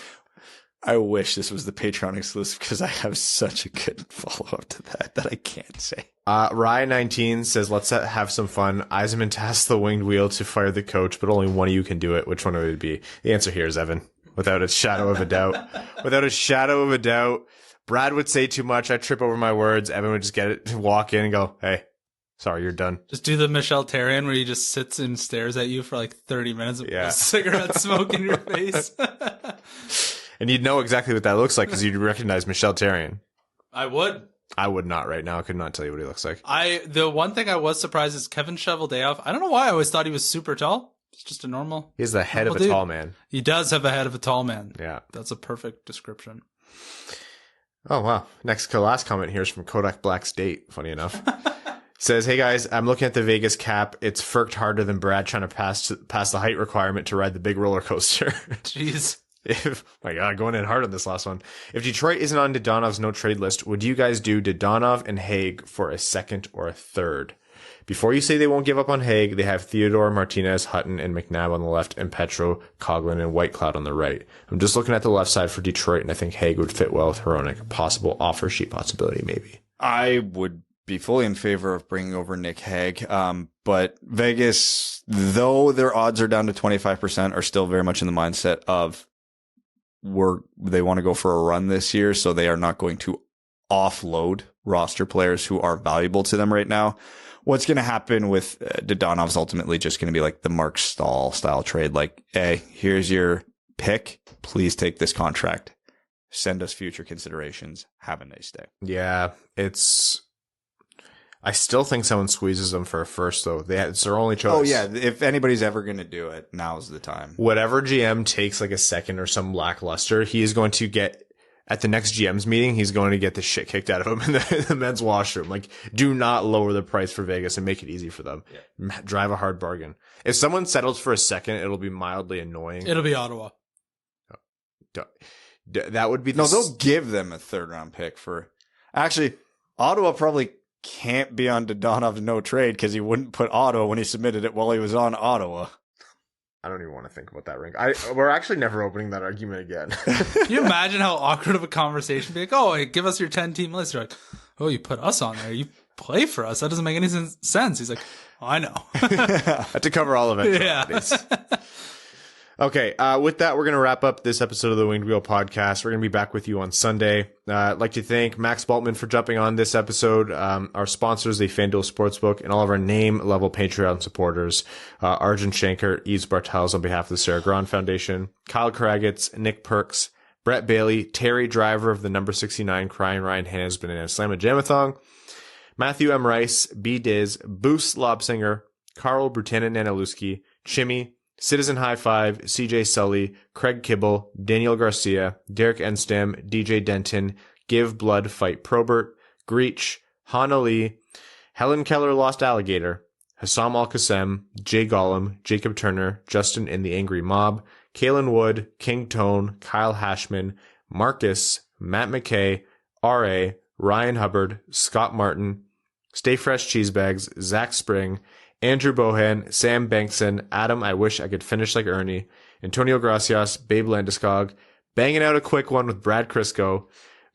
I wish this was the Patreon exclusive because I have such a good follow-up to that I can't say. Ryan19 says, let's have some fun. Yzerman tasks the winged wheel to fire the coach, but only one of you can do it. Which one would it be? The answer here is Evan, without a shadow of a doubt. Without a shadow of a doubt. Brad would say too much. I'd trip over my words. Evan would just get it, walk in and go, hey, sorry, you're done. Just do the Michel Therrien where he just sits and stares at you for like 30 minutes with cigarette smoke in your face. And you'd know exactly what that looks like because you'd recognize Michel Therrien. I would. I would not right now. I could not tell you what he looks like. The one thing I was surprised is Kevin Cheveldayoff. I don't know why I always thought he was super tall. It's just a normal. He has the head of a tall man. He does have a head of a tall man. Yeah. That's a perfect description. Oh, wow. Last comment here is from Kodak Black's date, funny enough. Says, hey guys, I'm looking at the Vegas cap. It's firked harder than Brad trying to pass the height requirement to ride the big roller coaster. Jeez. My God, going in hard on this last one. If Detroit isn't on Dadonov's no trade list, would you guys do Dadonov and Haig for a second or a third? Before you say they won't give up on Haig, they have Theodore, Martinez, Hutton, and McNabb on the left, and Petro, Coughlin, and Whitecloud on the right. I'm just looking at the left side for Detroit, and I think Haig would fit well with Hronek. Possible offer sheet possibility, maybe. I would be fully in favor of bringing over Nick Haig. But Vegas, though their odds are down to 25%, are still very much in the mindset of they want to go for a run this year, so they are not going to offload roster players who are valuable to them right now. What's going to happen with Dadonov's ultimately just going to be like the Mark Stahl style trade. Like, hey, here's your pick. Please take this contract. Send us future considerations. Have a nice day. Yeah, I still think someone squeezes them for a first, though. It's their only choice. Oh, yeah. If anybody's ever going to do it, now's the time. Whatever GM takes like a second or some lackluster, he is going to get... At the next GM's meeting, he's going to get the shit kicked out of him in the men's washroom. Like, do not lower the price for Vegas and make it easy for them. Yeah. Drive a hard bargain. If someone settles for a second, it'll be mildly annoying. It'll be Ottawa. That would be... No, they'll give them a third-round pick for... Actually, Ottawa probably can't be on Dadonov's no trade because he wouldn't put Ottawa when he submitted it while he was on Ottawa. I don't even want to think about that ring. We're actually never opening that argument again. Can you imagine how awkward of a conversation? Be like, oh, hey, give us your 10-team list. You're like, oh, you put us on there. You play for us. That doesn't make any sense. He's like, oh, I know. I have to cover all of it. Yeah. Okay, with that, we're going to wrap up this episode of the Winged Wheel podcast. We're going to be back with you on Sunday. I'd like to thank Max Bultman for jumping on this episode, our sponsors, the FanDuel Sportsbook, and all of our name-level Patreon supporters, Arjun Shankar, Yves Bartels on behalf of the Sarah Grand Foundation, Kyle Kragitz, Nick Perks, Brett Bailey, Terry Driver of the number 69 Crying Ryan Hansman and Slamma-Jamathon, Matthew M. Rice, B. Diz, Boos Lobsinger, Carl Brutanen-Nanalewski, Chimmy, Citizen High Five, CJ Sully, Craig Kibble, Daniel Garcia, Derek Enstam, DJ Denton, Give Blood Fight Probert, Greach, Han Ali, Helen Keller Lost Alligator, Hassam Al-Qassem, Jay Gollum, Jacob Turner, Justin in the Angry Mob, Kalen Wood, King Tone, Kyle Hashman, Marcus, Matt McKay, R.A., Ryan Hubbard, Scott Martin, Stay Fresh Cheesebags, Zach Spring, Andrew Bohan, Sam Bankson, Adam I Wish I Could Finish Like Ernie, Antonio Gracias, Babe Landeskog, banging out a quick one with Brad Crisco,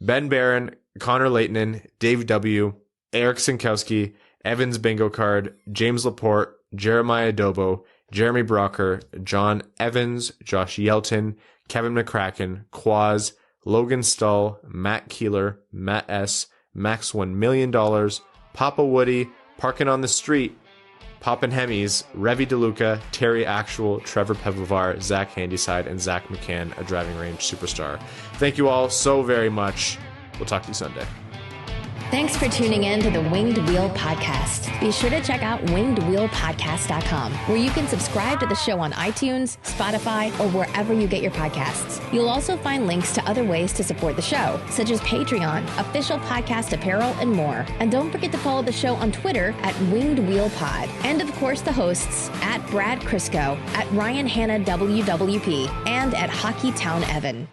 Ben Barron, Connor Leighton, Dave W., Eric Sinkowski, Evans Bingo Card, James Laporte, Jeremiah Dobo, Jeremy Brocker, John Evans, Josh Yelton, Kevin McCracken, Quaz, Logan Stull, Matt Keeler, Matt S., Max $1 million, Papa Woody, Parkin' on the Street, Poppin' Hemis, Revi DeLuca, Terry Actual, Trevor Pevlovar, Zach Handyside, and Zach McCann, a driving range superstar. Thank you all so very much. We'll talk to you Sunday. Thanks for tuning in to the Winged Wheel Podcast. Be sure to check out wingedwheelpodcast.com, where you can subscribe to the show on iTunes, Spotify, or wherever you get your podcasts. You'll also find links to other ways to support the show, such as Patreon, official podcast apparel, and more. And don't forget to follow the show on Twitter at Winged Wheel Pod. And of course, the hosts at Brad Crisco, at Ryan Hanna WWP, and at Hockeytown Evan.